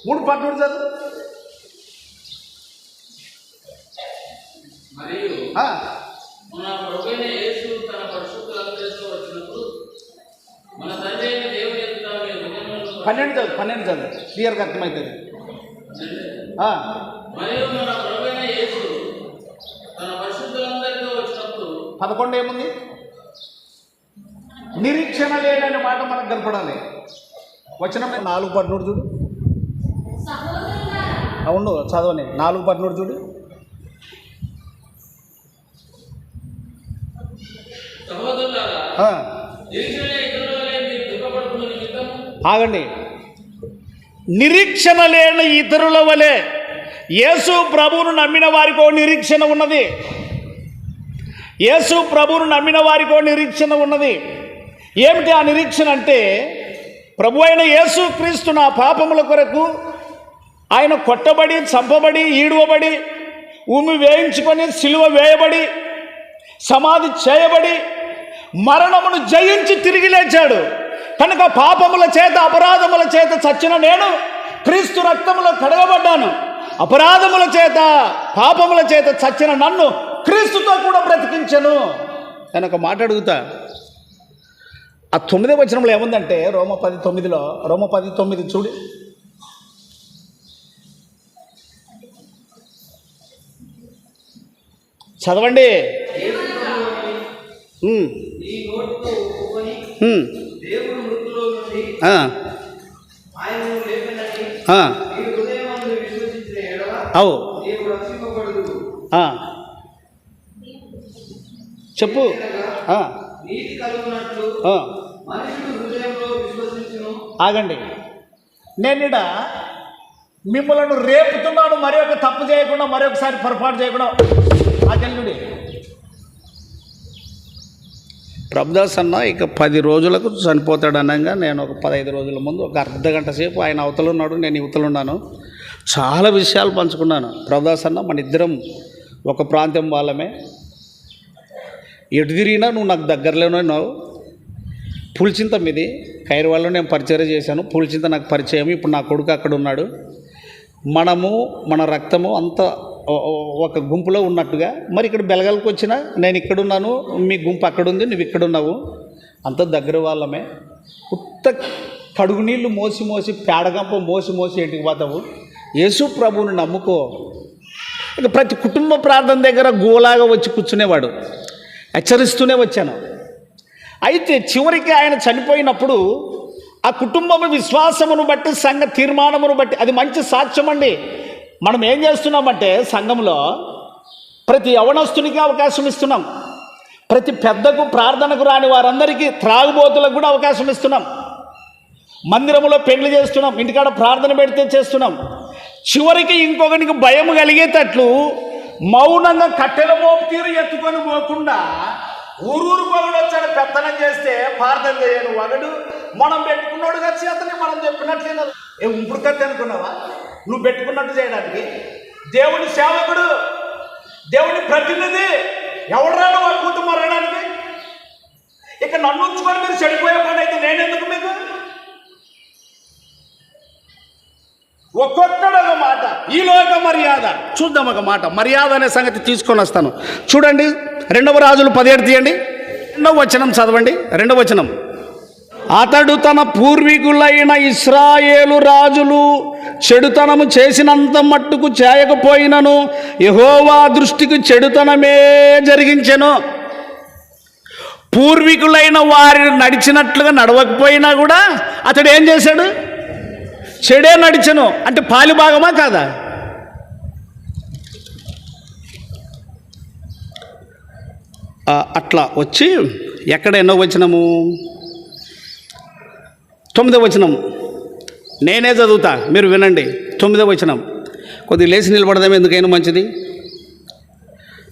3:13 చదువు. మరియు మన ప్రభువైన యేసు తన పరిశుద్ధులందరితో వచ్చినప్పుడు మన తండ్రి అయిన దేవుని ఎదుట 12 చదువు క్లియర్గా అర్థమవుతుంది. మరియు మన ప్రభువైన యేసు తన పరిశుద్ధులందరితో వచ్చినప్పుడు 11 ఏముంది? నిరీక్షణ లేదనే మాట మనకు కనపడాలి. వచనం 4:13 చూడు. అవును చదవని 4:13 చూడు. ఆగండి. నిరీక్షణ లేని ఇతరుల వలె యేసు ప్రభువును నమ్మిన వారికో నిరీక్షణ ఉన్నది. యేసు ప్రభువును నమ్మిన వారికో నిరీక్షణ ఉన్నది. ఏమిటి ఆ నిరీక్షణ అంటే, ప్రభు అయిన యేసు క్రీస్తు నా పాపముల కొరకు ఆయన కొట్టబడి, చంపబడి, ఈడువబడి, ఉమ్మి వేయించుకొని సిలువ వేయబడి సమాధి చేయబడి మరణమును జయించి తిరిగి లేచాడు కనుక పాపముల చేత అపరాధముల చేత చచ్చిన నేను క్రీస్తు రక్తములో కడగబడ్డాను. అపరాధముల చేత పాపముల చేత చచ్చిన నన్ను క్రీస్తుతో కూడా బ్రతికించను. నేను ఒక మాట అడుగుతా, ఆ 9వ వచనంలో ఏముందంటే రోమ 10:9 చూడు. చదవండి. అవు చెప్పు. ఆగండి, నేను ఇడ మిమ్మల్ని రేపుతున్నాను మరి ఒక తప్పు చేయకుండా మరొకసారి పొరపాటు చేయకుండా. ఆగండి, ప్రభుదాస్ అన్న ఇక 10 రోజులకు చనిపోతాడు అనగా నేను ఒక 15 రోజుల ముందు ఒక అర్ధగంట సేపు ఆయన అవతల ఉన్నాడు, నేను ఇవతలు ఉన్నాను. చాలా విషయాలు పంచుకున్నాను. ప్రభుదాస్ అన్న మన ఇద్దరం ఒక ప్రాంతం వాళ్ళమే, ఎటు తిరిగినా నువ్వు నాకు దగ్గరలోనే ఉన్నావు. పులిచింత మీది కైరవాళ్ళలో నేను పరిచయం చేశాను, పులిచింత నాకు పరిచయం. ఇప్పుడు నా కొడుకు అక్కడ ఉన్నాడు. మనము మన రక్తము అంతా ఒక గుంపులో ఉన్నట్టుగా. మరి ఇక్కడ బెలగలకు వచ్చినా నేను ఇక్కడున్నాను, మీ గుంపు అక్కడుంది, నువ్వు ఇక్కడున్నావు, అంత దగ్గర వాళ్ళమే. ఉత్త కడుగు నీళ్ళు మోసి మోసి పేడగంప మోసి మోసి ఇంటికి పోతావు. యేసు ప్రభువుని నమ్ముకో. ఇక ప్రతి కుటుంబ ప్రార్థన దగ్గర గోలాగా వచ్చి కూర్చునేవాడు. హెచ్చరిస్తూనే వచ్చాను. అయితే చివరికి ఆయన చనిపోయినప్పుడు ఆ కుటుంబం విశ్వాసమును బట్టి సంఘ తీర్మానమును బట్టి అది మంచి సాక్ష్యం అండి. మనం ఏం చేస్తున్నామంటే సంఘంలో ప్రతి యవనస్తునికి అవకాశం ఇస్తున్నాం, ప్రతి పెద్దకు ప్రార్థనకు రాని వారందరికీ త్రాగుబోతులకు కూడా అవకాశం ఇస్తున్నాం, మందిరంలో పెళ్లి చేస్తున్నాం, ఇంటికాడ ప్రార్థన పెడితే చేస్తున్నాం. చివరికి ఇంకొకరికి భయం కలిగేటట్లు మౌనంగా కట్టెల మోపు తీరు ఎత్తుకొని పోకుండా ఊరూరు ఒకడు వచ్చాడు పెత్తనం చేస్తే ప్రార్థన చేయను ఒకడు మనం పెట్టుకున్నాడు వచ్చి అతని మనం చెప్పినట్లేనా ఇప్పుడు కత్తి అనుకున్నావా నువ్వు పెట్టుకున్నట్టు చేయడానికి? దేవుని సేవకుడు, దేవుని ప్రతినిధి ఎవడరాడు వాడు కూతు మరగడానికి? ఇక నన్ను ఉంచుకొని మీరు చెడిపోయే పని అయితే నేనెందుకు మీకు? ఒక్కొక్కడు ఒక మాట, ఈ లోక మర్యాద. చూద్దాం ఒక మాట, మర్యాద అనే సంగతి తీసుకొని వస్తాను. చూడండి 2వ రాజులు 17 తీయండి, 2వ వచనం చదవండి. 2వ వచనం, అతడు తన పూర్వీకులైన ఇశ్రాయేలు రాజులు చెడుతనము చేసినంత మట్టుకు చేయకపోయినను యెహోవా దృష్టికి చెడుతనమే జరిగించెను. పూర్వీకులైన వారి నడిచినట్లుగా నడవకపోయినా కూడా అతడు ఏం చేశాడు? చెడే నడిచెను. అంటే పాలి భాగమా కాదా? అట్లా వచ్చి ఎక్కడ ఎన్నో వచనము? 9వ వచనం నేనే చదువుతా, మీరు వినండి. 9వ వచనం కొద్దిగా లేచి నిలబడదాం, ఎందుకైనా మంచిది.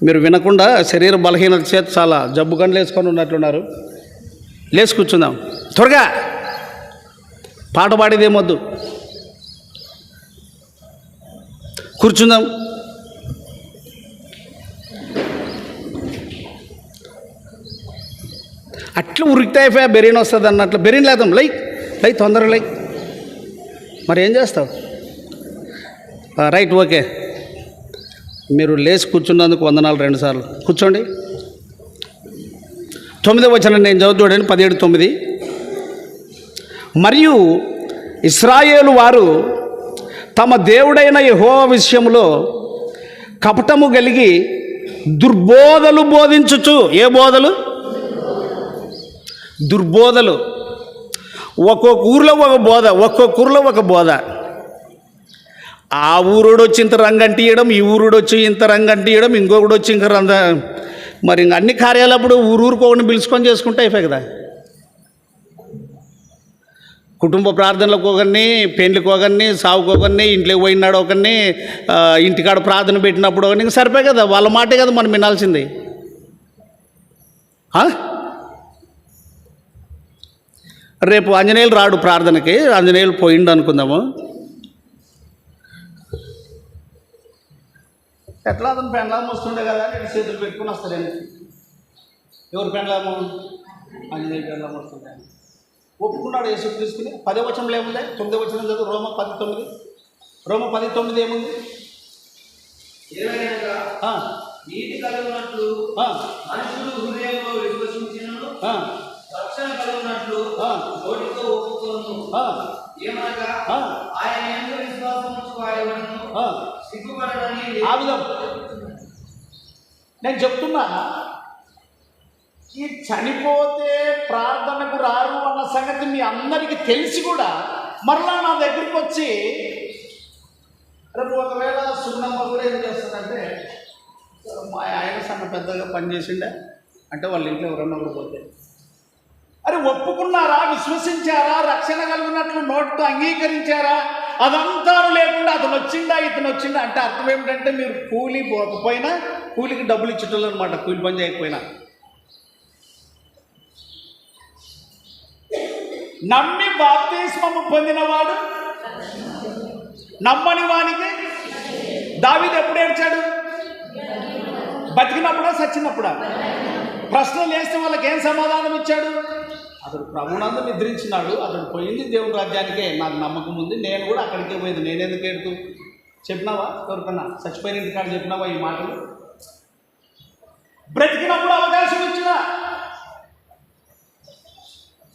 మీరు వినకుండా శరీర బలహీనత చేత చాలా జబ్బు గంటలు వేసుకొని ఉన్నట్లున్నారు. లేచి కూర్చుందాం త్వరగా, పాట పాడేదేమొద్దు, కూర్చుందాం. అట్లా ఉరికితే బెరీన్ వస్తుంది అన్నట్లు బెరీన్ లేదాం. లై తొందరగా లై. మరి ఏం చేస్తావు? Right, okay. మీరు లేచి కూర్చున్నందుకు వందనాలు 2 సార్లు. కూర్చోండి. 9వ వచనం నేను చదువుతాడని 17:9. మరియు ఇశ్రాయేలు వారు తమ దేవుడైన యెహోవా విషయంలో కపటము కలిగి దుర్బోధలు బోధించుచు. ఏ బోధలు? దుర్బోధలు. ఒక్కొక్క ఊరిలో ఒక బోధ, ఒక్కొక్క ఊరిలో ఒక బోధ. ఆ ఊరుడు వచ్చి ఇంత రంగంటియడం, ఈ ఊరుడు వచ్చి ఇంత రంగంటియడం, ఇంకొకడు వచ్చి ఇంక రంగ. మరి ఇంక అన్ని కార్యాలప్పుడు ఊరికి ఒకరిని పిలుచుకొని చేసుకుంటే అయిపోయి కదా. కుటుంబ ప్రార్థనలకు ఒకరిని, పెండ్లికి ఒకరిని, సావుకు ఒకరిని, ఇంట్లోకి పోయినాడు ఒకరిని, ఇంటికాడ ప్రార్థన పెట్టినప్పుడు ఒకరిని. ఇంక సరిపోయి కదా, వాళ్ళ మాటే కదా మనం వినాల్సింది. రేపు ఆంజనేయులు రాడు ప్రార్థనకి, ఆంజనేయులు పోయిండు అనుకుందాము. ఎట్లా అతను పెండ్లాం వస్తుండే కదా అని చేతులు పెట్టుకుని వస్తాడు వెనక్కి. ఎవరు పెండ్లాము? ఆంజనేయ పెండ్లాం వస్తుండే. ఒప్పుకున్నాడు యేసుక్రీస్తుని. 10వ వచనంలో ఏముంది? 9వ వచనం చదువు. రోమ 10:9. రోమ 10:9 ఏముంది? నీతి కలుగునట్లు మనుషులు హృదయంలో విశ్వసించినను రక్షణ కలుగునట్లు నోటితో ఒప్పుకొను. ఏమనగా ఆయన యందు విశ్వాసం ఉంచువాడెవడును సిగ్గుపడడని. ఆ విధం నేను చెప్తున్నా, ఈ చనిపోతే ప్రార్థనకు రారు అన్న సంగతి మీ అందరికీ తెలిసి కూడా మరలా నా దగ్గరికి వచ్చి రేపు ఒకవేళ సున్నమ్మ కూడా ఏం చేస్తానంటే, మా ఆయన సన్న పెద్దగా పనిచేసిండే అంటే వాళ్ళ ఇంట్లో ఎవరన్నా కూడా పోతే, అరే ఒప్పుకున్నారా, విశ్వసించారా, రక్షణ కలిగినట్లు నోటితో అంగీకరించారా, అదంతా లేకుండా అతను వచ్చిందా ఇతను వచ్చిందా అంటే అర్థం ఏమిటంటే మీరు కూలి పోకపోయినా కూలికి డబ్బులు ఇచ్చేటోళ్ళు అనమాట, కూలి పని చేయకపోయినా. నమ్మి బాప్తిస్మము పొందినవాడు నమ్మని వానికి దావీదు ఎప్పుడు ఏడ్చాడు? బతికినప్పుడా చచ్చినప్పుడా? ప్రశ్నలు వేస్తే వాళ్ళకి ఏం సమాధానం ఇచ్చాడు? అతడు ప్రభునందు నిద్రించినాడు, అతడు పోయింది దేవుని రాజ్యానికే, నాకు నమ్మకం ఉంది, నేను కూడా అక్కడికే పోయింది, నేనెందుకు ఏడుతూ చెప్పినావా? ఎవరికన్నా చచ్చిపోయిన ఇంటికాడ చెప్పినావా ఈ మాటలు? బ్రతికినప్పుడు అవకాశం ఇచ్చినా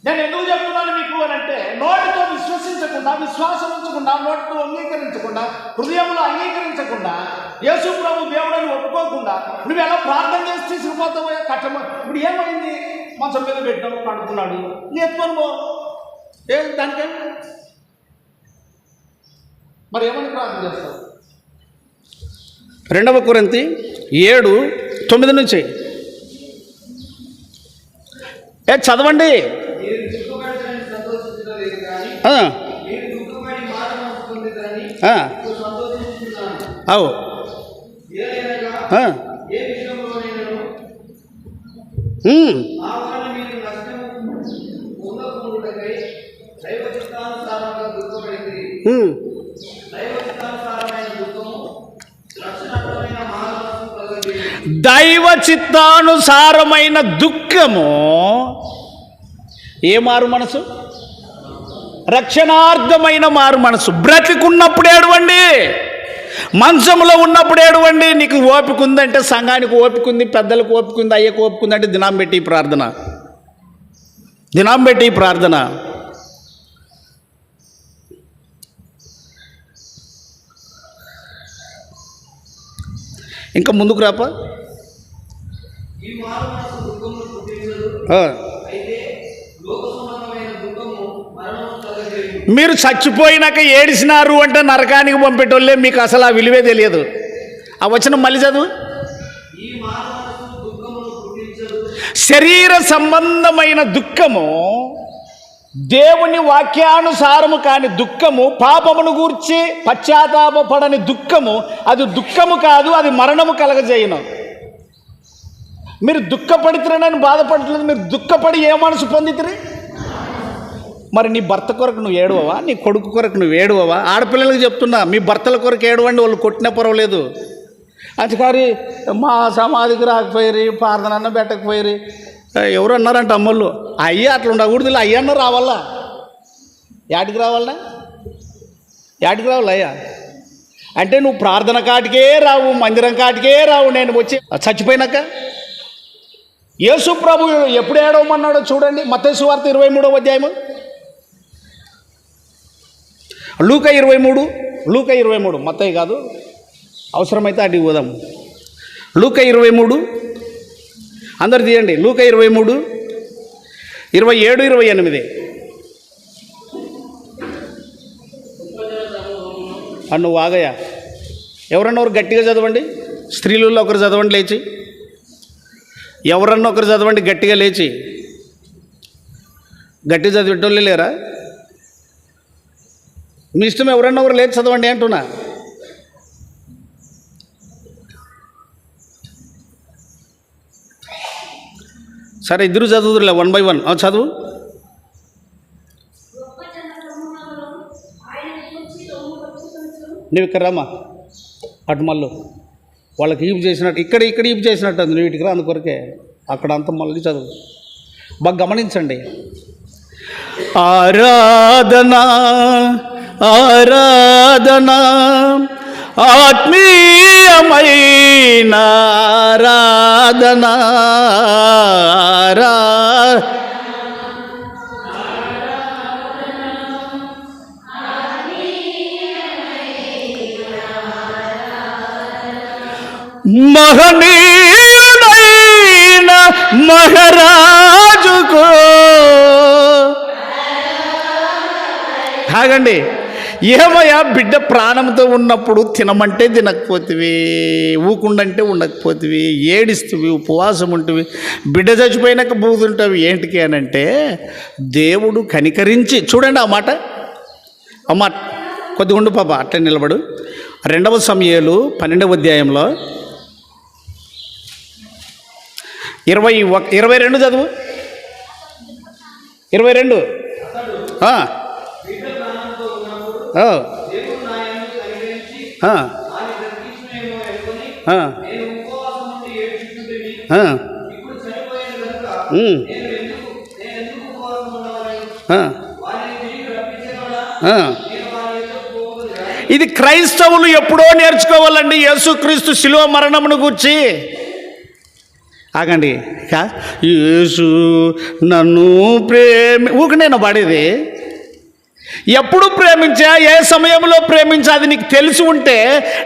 నేను ఎందుకు చెప్తున్నాను మీకు అని అంటే, నోటితో విశ్వసించకుండా, విశ్వాసం ఉంచకుండా, నోటితో అంగీకరించకుండా, హృదయంలో అంగీకరించకుండా, యేసు ప్రభు దేవుడని ఒప్పుకోకుండా నువ్వు ఎలా ప్రార్థన చేసి తీసుకుపోతావో కట్టమ. ఇప్పుడు ఏమైంది? మంచం మీద పెట్టాము, పడుకున్నాడు, నీ ఎత్తుకొని పో, ఏం దానికే మరి ఏమని ప్రార్థన చేస్తావు? 2వ కొరింథీ 7:9 నుంచి చదవండి. అవు దైవ చిత్తానుసారమైన దుఃఖము. ఏ మారు మనసు? రక్షణార్థమైన మారు మనసు. బ్రతికున్నప్పుడు ఏడవండి, మంచంలో ఉన్నప్పుడు ఏడవండి. నీకు ఓపిక ఉందంటే, సంఘానికి ఓపిక ఉంది, పెద్దలకు ఓపిక ఉంది, అయ్యకు ఓపిక ఉందంటే దినం పెట్టి ప్రార్థన, దినం పెట్టి ప్రార్థన. ఇంకా ముందుకు రాపా. మీరు చచ్చిపోయినాక ఏడిసినారు అంటే నరకానికి పంపేటోళ్ళే, మీకు అసలు ఆ విలువే తెలియదు. ఆ వచనం మళ్ళీ చదువు. శరీర సంబంధమైన దుఃఖము, దేవుని వాక్యానుసారము కాని దుఃఖము, పాపమును గూర్చి పశ్చాత్తాపపడని దుఃఖము, అది దుఃఖము కాదు, అది మరణము కలగజేయను. మీరు దుఃఖపడుతున్నారని బాధపడట్లేదు, మీరు దుఃఖపడి ఏ మనసు పొందితిరి? మరి నీ భర్త కొరకు నువ్వు ఏడవవా? నీ కొడుకు కొరకు నువ్వు ఏడవవా? ఆడపిల్లలకు చెప్తున్నా, మీ భర్తల కొరకు ఏడవండి, వాళ్ళు కొట్టినా పర్వాలేదు. అందుకని మా సమాధికి రాకపోయి, ప్రార్థన పెట్టకపోయి, ఎవరు అన్నారంట అమ్మళ్ళు, అయ్యి అట్లా ఉండకూడదు, అయ్యన్న రావాలా? యాటికి రావాలా? యాటికి రావాలి అయ్యా అంటే నువ్వు ప్రార్థన కాటికే రావు, మందిరం కాటికే రావు. నేను వచ్చి చచ్చిపోయినాక యేసు ప్రభు ఎప్పుడు ఏడవమన్నాడో చూడండి. మత్తయి సువార్త 23వ అధ్యాయము, లూకా 23, మత్తయి కాదు, అవసరమైతే అడిగి పోదాం. లూకా 23, అందరు తీయండి. లూకా 23, 27, 28. నువ్వు ఆగయా. ఎవరన్నా ఒకరు గట్టిగా చదవండి. స్త్రీలలో ఒకరు చదవండి లేచి. ఎవరన్నా ఒకరు చదవండి గట్టిగా లేచి. గట్టి చదివేటోళ్ళే లేరా? మీ ఇష్టం, ఎవరన్నా ఒకరు లేచి చదవండి అంటున్నా. సరే, ఇద్దరు చదువుతులే, 1 by 1 చదువు. నువ్వు ఇక్కడ రామా, అటు మళ్ళు వాళ్ళకి ఈపు చేసినట్టు ఇక్కడ ఈపు చేసినట్టు అంది వీటికి రా అందుకొరకే అక్కడ అంతా మళ్ళీ చదువు బాగా గమనించండి. ఆరాధన ఆరాధన ఆత్మీయమైన ఆరాధన మహనీయుడైన మహారాజుకు కాగండి. ఏమయ్యా బిడ్డ ప్రాణంతో ఉన్నప్పుడు తినమంటే తినకపోతివి, ఊకుండంటే ఉండకపోతివి, ఏడిస్తువి, ఉపవాసం ఉంటువి, బిడ్డ చచ్చిపోయినాక బూదుంటావి ఏంటికి అని అంటే దేవుడు కనికరించి చూడండి ఆ మాట కొద్దిగా ఉండు పాప అట్లా నిలబడు. 2 సమూయేలు 12వ అధ్యాయంలో 22 చదువు 22 ఇది క్రైస్తవులు ఎప్పుడో నేర్చుకోవాలండి. యేసుక్రీస్తు శిలువ మరణమును గూర్చి ఆగండి. యేసు నన్ను ఊకనేనా పాడేది. ఎప్పుడు ప్రేమించా, ఏ సమయంలో ప్రేమించా అది నీకు తెలిసి ఉంటే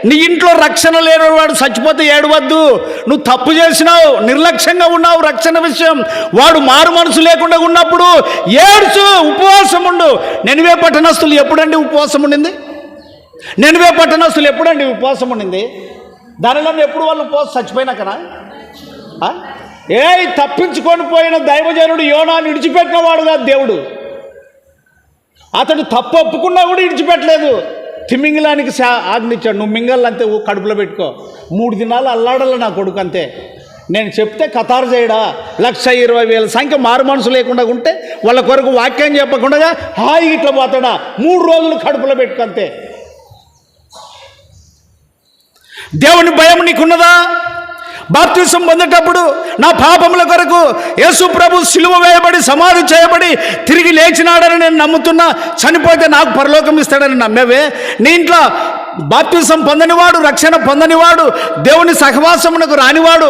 నీ ఇంట్లో రక్షణ లేని వాడు చచ్చిపోతే ఏడవద్దు. నువ్వు తప్పు చేసినావు, నిర్లక్ష్యంగా ఉన్నావు రక్షణ విషయం. వాడు మారు మనసు లేకుండా ఉన్నప్పుడు ఏడ్చు, ఉపవాసం ఉండు. నినివే పట్టణస్తులు ఎప్పుడండి ఉపవాసం ఉండింది? నినివే పట్టణస్తులు ఎప్పుడండి ఉపవాసం ఉండింది? దానిలో ఎప్పుడు వాళ్ళు ఉపవాసం చచ్చిపోయినాకనా? తప్పించుకొని పోయిన దైవజనుడు యోనాను విడిచిపెట్టిన వాడు కాదు దేవుడు. అతడు తప్పు ఒప్పుకున్నా కూడా విడిచిపెట్టలేదు. తిమింగలానికి ఆజ్ఞించాడు, నువ్వు మింగళ్ళంతే కడుపులో పెట్టుకో, 3 దినాలు అల్లాడాల నా కొడుకు అంతే. నేను చెప్తే కతారు చేయడా 1,20,000 సంఖ్య మారు మనసు లేకుండా ఉంటే వాళ్ళ కొరకు వాక్యం చెప్పకుండా హాయిగా ఇట్లా పోతాడా? 3 రోజులు కడుపులో పెట్టుకంతే. దేవుని భయం నీకున్నదా? బాప్తిసం పొందేటప్పుడు నా పాపముల కొరకు యేసు ప్రభు సిలువ వేయబడి సమాధి చేయబడి తిరిగి లేచినాడని నేను నమ్ముతున్నా. చనిపోతే నాకు పరలోకం ఇస్తాడని నమ్మేవే. నీ ఇంట్లో బాప్తిసం పొందనివాడు, రక్షణ పొందనివాడు, దేవుని సహవాసమునకు రానివాడు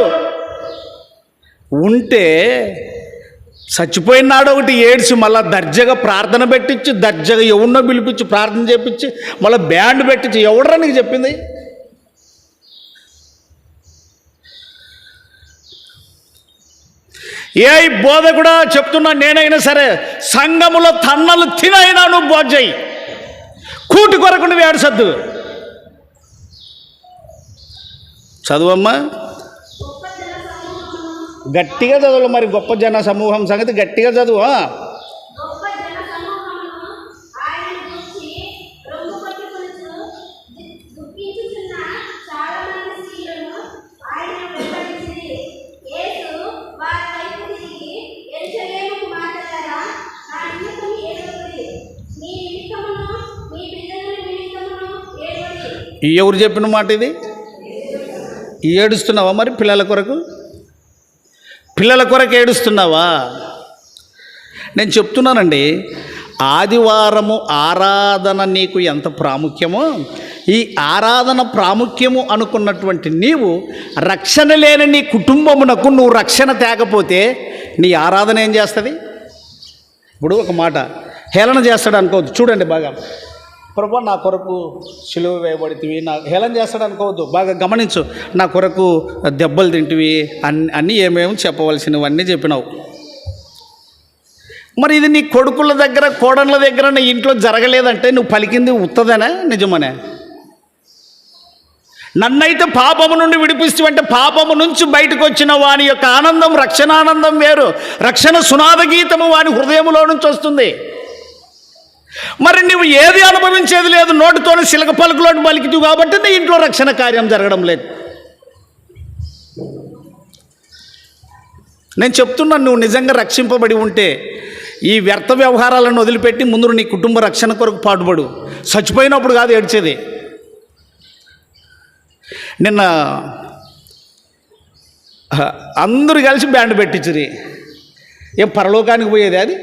ఉంటే చచ్చిపోయినాడు ఒకటి ఏడ్చి మళ్ళీ దర్జాగా ప్రార్థన పెట్టించి, దర్జాగా ఎవరినో పిలిపించి ప్రార్థన చేపించి మళ్ళీ బ్యాండ్ పెట్టించి ఎవడరా నీకు చెప్పింది? ఏ బోధ కూడా చెప్తున్నా నేనైనా సరే, సంఘములో తన్నలు తినైనా నువ్వు బోధ చేయి, కూటి కొరకు నువ్వు ఏడ్చొద్దు. చదువమ్మా, గట్టిగా చదువు. మరి గొప్ప జన సమూహం సంగతి గట్టిగా చదువు. ఎవరు చెప్పిన మాట ఇది? ఏడుస్తున్నావా మరి పిల్లల కొరకు? పిల్లల కొరకు ఏడుస్తున్నావా? నేను చెప్తున్నానండి, ఆదివారము ఆరాధన నీకు ఎంత ప్రాముఖ్యమో, ఈ ఆరాధన ప్రాముఖ్యము అనుకున్నటువంటి నీవు రక్షణ లేని నీ కుటుంబమునకు నువ్వు రక్షణ తేకపోతే నీ ఆరాధన ఏం చేస్తుంది? ఇప్పుడు ఒక మాట హేళన చేస్తాడు అనుకోవద్దు. చూడండి బాగా, ప్రభు నా కొరకు సిలువ వేయబడితివి, నా హేళన చేస్తాడు అనుకోవద్దు. బాగా గమనించు. నా కొరకు దెబ్బలు తింటివి, అన్నీ ఏమేమి చెప్పవలసినవన్నీ చెప్పినావు. మరి ఇది నీ కొడుకుల దగ్గర, కోడళ్ళ దగ్గర నీ ఇంట్లో జరగలేదంటే నువ్వు పలికింది ఉత్తదనే నిజమనే? నన్నైతే పాపము నుండి విడిపిస్తావంటే పాపము నుంచి బయటకు వచ్చిన వాని యొక్క ఆనందం, రక్షణ ఆనందం వేరు. రక్షణ సునాద గీతము వాని హృదయంలో నుంచి వస్తుంది. మరి నువ్వు ఏది అనుభవించేది లేదు, నోటితోనే సిలక పలుకులోని పలికితు కాబట్టి నీ ఇంట్లో రక్షణ కార్యం జరగడం లేదు. నేను చెప్తున్నాను, నువ్వు నిజంగా రక్షింపబడి ఉంటే ఈ వ్యర్థ వ్యవహారాలను వదిలిపెట్టి ముందు నీ కుటుంబ రక్షణ కొరకు పాటుపడు. చచ్చిపోయినప్పుడు కాదు ఏడ్చేది. నిన్న అందరూ కలిసి బ్యాండ్ పెట్టించురి. ఏం పరలోకానికి పోయేది అది?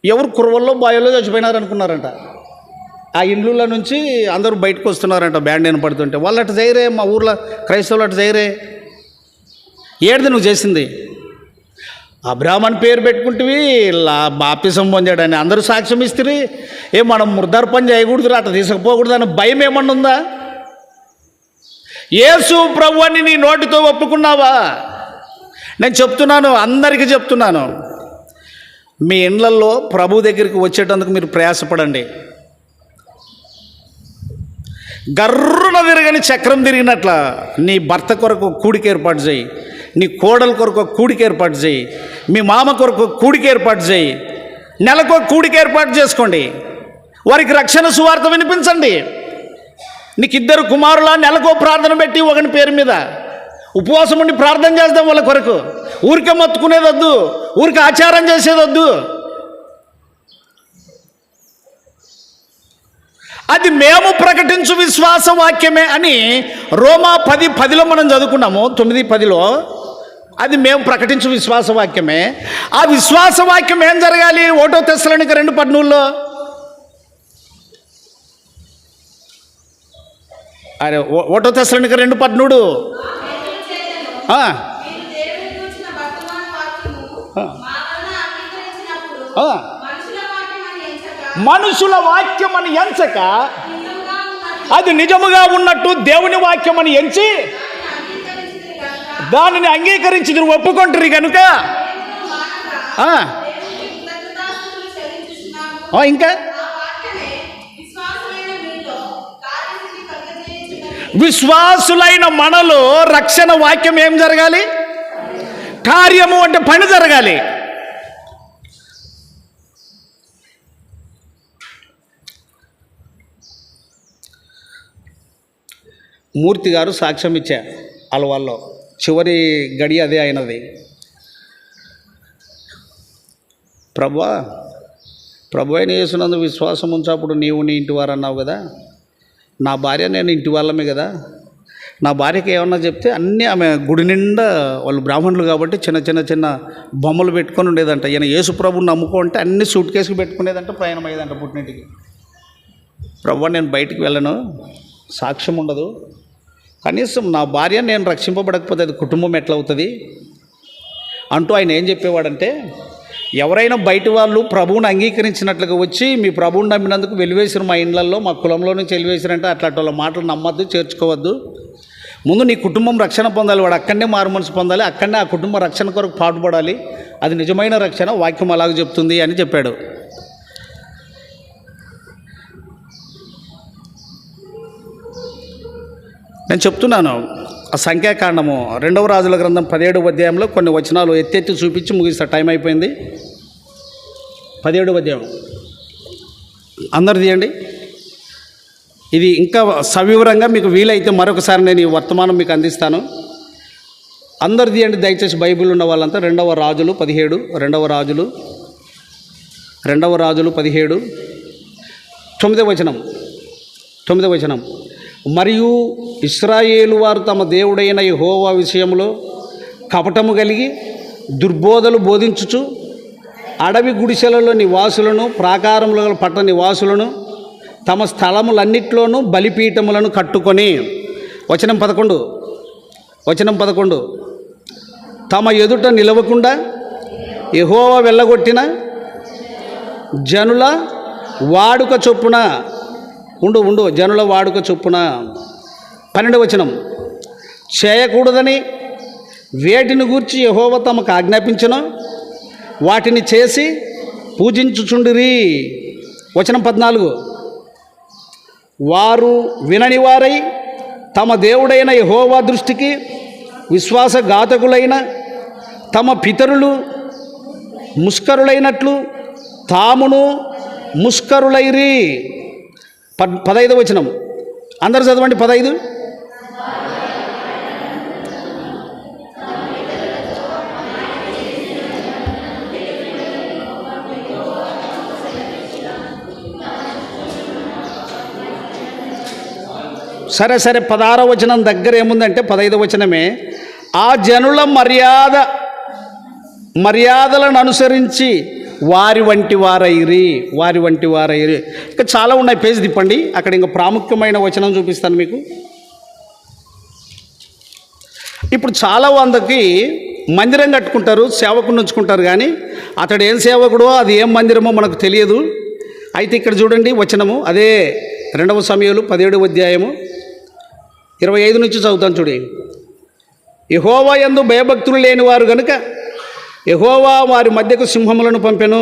ఎవరు కుర్రల్లో బాయల్లో చచ్చిపోయినారు అనుకున్నారంట. ఆ ఇండ్ల నుంచి అందరూ బయటకు వస్తున్నారంట బ్యాండ్ వినపడుతుంటే. వాళ్ళు అటు చేయరే, మా ఊర్లో క్రైస్తవులు అటు చేయరే. ఏడిది నువ్వు చేసింది? అబ్రాహ్మణ్ పేరు పెట్టుకుంటువి, బాప్తిసం పొందాడని అందరూ సాక్ష్యం ఇస్తుంది. మనం ముర్దార్పణ చేయకూడదు, అట్లా తీసుకుపోకూడదు అని భయం ఏమన్నా ఉందా? యేసు ప్రభువుని నీ నోటితో ఒప్పుకున్నావా? నేను చెప్తున్నాను, అందరికీ చెప్తున్నాను, మీ ఇండ్లల్లో ప్రభు దగ్గరికి వచ్చేటందుకు మీరు ప్రయాసపడండి. గర్రున తిరగని చక్రం తిరిగినట్ల నీ భర్త కొరకు కూడిక ఏర్పాటు చేయి, నీ కోడల కొరకు కూడిక ఏర్పాటు చేయి, మీ మామ కొరకు కూడిక ఏర్పాటు చేయి, నెలకు కూడిక ఏర్పాటు చేసుకోండి, వారికి రక్షణ సువార్త వినిపించండి. నీకు 2 కుమారుల నెలకో ప్రార్థన పెట్టి ఒకని పేరు మీద ఉపవాసం ఉండి ప్రార్థన చేద్దాం వాళ్ళ కొరకు. ఊరికే మొత్తుకునేది వద్దు, ఊరికి ఆచారం చేసేది వద్దు. అది మేము ప్రకటించు విశ్వాస వాక్యమే అని రోమా 10:10 మనం చదువుకున్నాము. 9:10 అది మేము ప్రకటించు విశ్వాస వాక్యమే. ఆ విశ్వాస వాక్యం ఏం జరగాలి? 1 తెస్సలోనిక 2:13 అరే 1 తెస్సలోనిక 2:13 మనుషుల వాక్యం అని ఎంచక అది నిజముగా ఉన్నట్టు దేవుని వాక్యం అని ఎంచి దానిని అంగీకరించి నువ్వు ఒప్పుకుంటారు కనుక ఇంకా విశ్వాసులైన మనలో రక్షణ వాక్యం ఏం జరగాలి? కార్యము అంటే పని జరగాలి. మూర్తి గారు సాక్ష్యం ఇచ్చా అలవాల్లో, చివరి గడి అదే అయినది. ప్రభు అయిన యేసునందు విశ్వాసం ఉంచప్పుడు నీవు నీ ఇంటి వారు అన్నావు కదా, నా భార్య నేను ఇంటి వాళ్ళమే కదా. నా భార్యకి ఏమన్నా చెప్తే అన్నీ ఆమె గుడి నిండా, వాళ్ళు బ్రాహ్మణులు కాబట్టి చిన్న బొమ్మలు పెట్టుకొని ఉండేదంట. ఈయన యేసు ప్రభుని నమ్ముకుంటే అన్ని సూట్ కేసుకు పెట్టుకునేదంట, ప్రయాణం అయ్యేదంట పుట్టినింటికి. ప్రభు నేను బయటికి వెళ్ళను, సాక్ష్యం ఉండదు, కనీసం నా భార్య నేను రక్షింపబడకపోతే అది కుటుంబం ఎట్లవుతుంది అంటూ ఆయన ఏం చెప్పేవాడంటే, ఎవరైనా బయట వాళ్ళు ప్రభువుని అంగీకరించినట్లుగా వచ్చి మీ ప్రభువుని నమ్మినందుకు వెలివేసిన మా ఇండ్లలో, మా కులంలో నుంచి వెలివేసిరంటే అట్లాంటి వాళ్ళ మాటలు నమ్మద్దు, చేర్చుకోవద్దు. ముందు నీ కుటుంబం రక్షణ పొందాలి, వాడు అక్కడనే మారు మనసు పొందాలి, అక్కడనే ఆ కుటుంబ రక్షణ కొరకు పాటుపడాలి, అది నిజమైన రక్షణ, వాక్యం అలాగే చెప్తుంది అని చెప్పాడు. నేను చెప్తున్నాను, ఆ సంఖ్యాకాండము 2వ రాజుల గ్రంథం 17వ అధ్యాయంలో కొన్ని వచనాలు ఎత్తెత్తి చూపించి ముగిస్తా, టైం అయిపోయింది. 17వ అధ్యాయం అందరు తీయండి. ఇది ఇంకా సవివరంగా మీకు వీలైతే మరొకసారి నేను ఈ వర్తమానం మీకు అందిస్తాను. అందరు తీయండి దయచేసి, బైబిల్ ఉన్న వాళ్ళంతా. 2వ రాజులు 17, 2వ రాజులు 17, 9వ వచనం. మరియు ఇశ్రాయేలు వారు తమ దేవుడైన యెహోవా విషయంలో కపటము కలిగి దుర్బోధలు బోధించుచు అడవి గుడిసెలలో నివాసులను, ప్రాకారముల పట్ట నివాసులను, తమ స్థలములన్నిట్లోనూ బలిపీఠములను కట్టుకొని, వచనం 11 తమ ఎదుట నిలవకుండా యెహోవా వెళ్ళగొట్టిన జనుల వాడుక చొప్పున జనుల వాడుక చొప్పున. 12వ వచనం. చేయకూడదని వేటిని గూర్చి యెహోవా తమకు ఆజ్ఞాపించెనో వాటిని చేసి పూజించుచుండిరి. వచనం 14. వారు వినని వారై తమ దేవుడైన యెహోవా దృష్టికి విశ్వాసఘాతకులైన తమ పితరులు ముష్కరులైనట్లు తామును ముష్కరులైరి. 15వ వచనం అందరూ చదవండి. 15. సరే 16వ వచనం దగ్గర ఏముందంటే 15వ వచనమే, ఆ జనుల మర్యాదలను అనుసరించి వారి వంటి వారైరి. ఇంకా చాలా ఉన్నాయి, పేజీ తిప్పండి. అక్కడ ఇంకా ప్రాముఖ్యమైన వచనం చూపిస్తాను మీకు. ఇప్పుడు చాలా మందికి మందిరం కట్టుకుంటారు, సేవకుని ఉంచుకుంటారు, కానీ అతడు ఏం సేవకుడో అది ఏం మందిరమో మనకు తెలియదు. అయితే ఇక్కడ చూడండి వచనము, అదే 2వ సమూయేలు 17వ అధ్యాయము 25 నుంచి చదువుతాను చూడండి. యెహోవా యందు భయభక్తులు లేని వారు గనుక యెహోవా వారి మధ్యకు సింహములను పంపెను.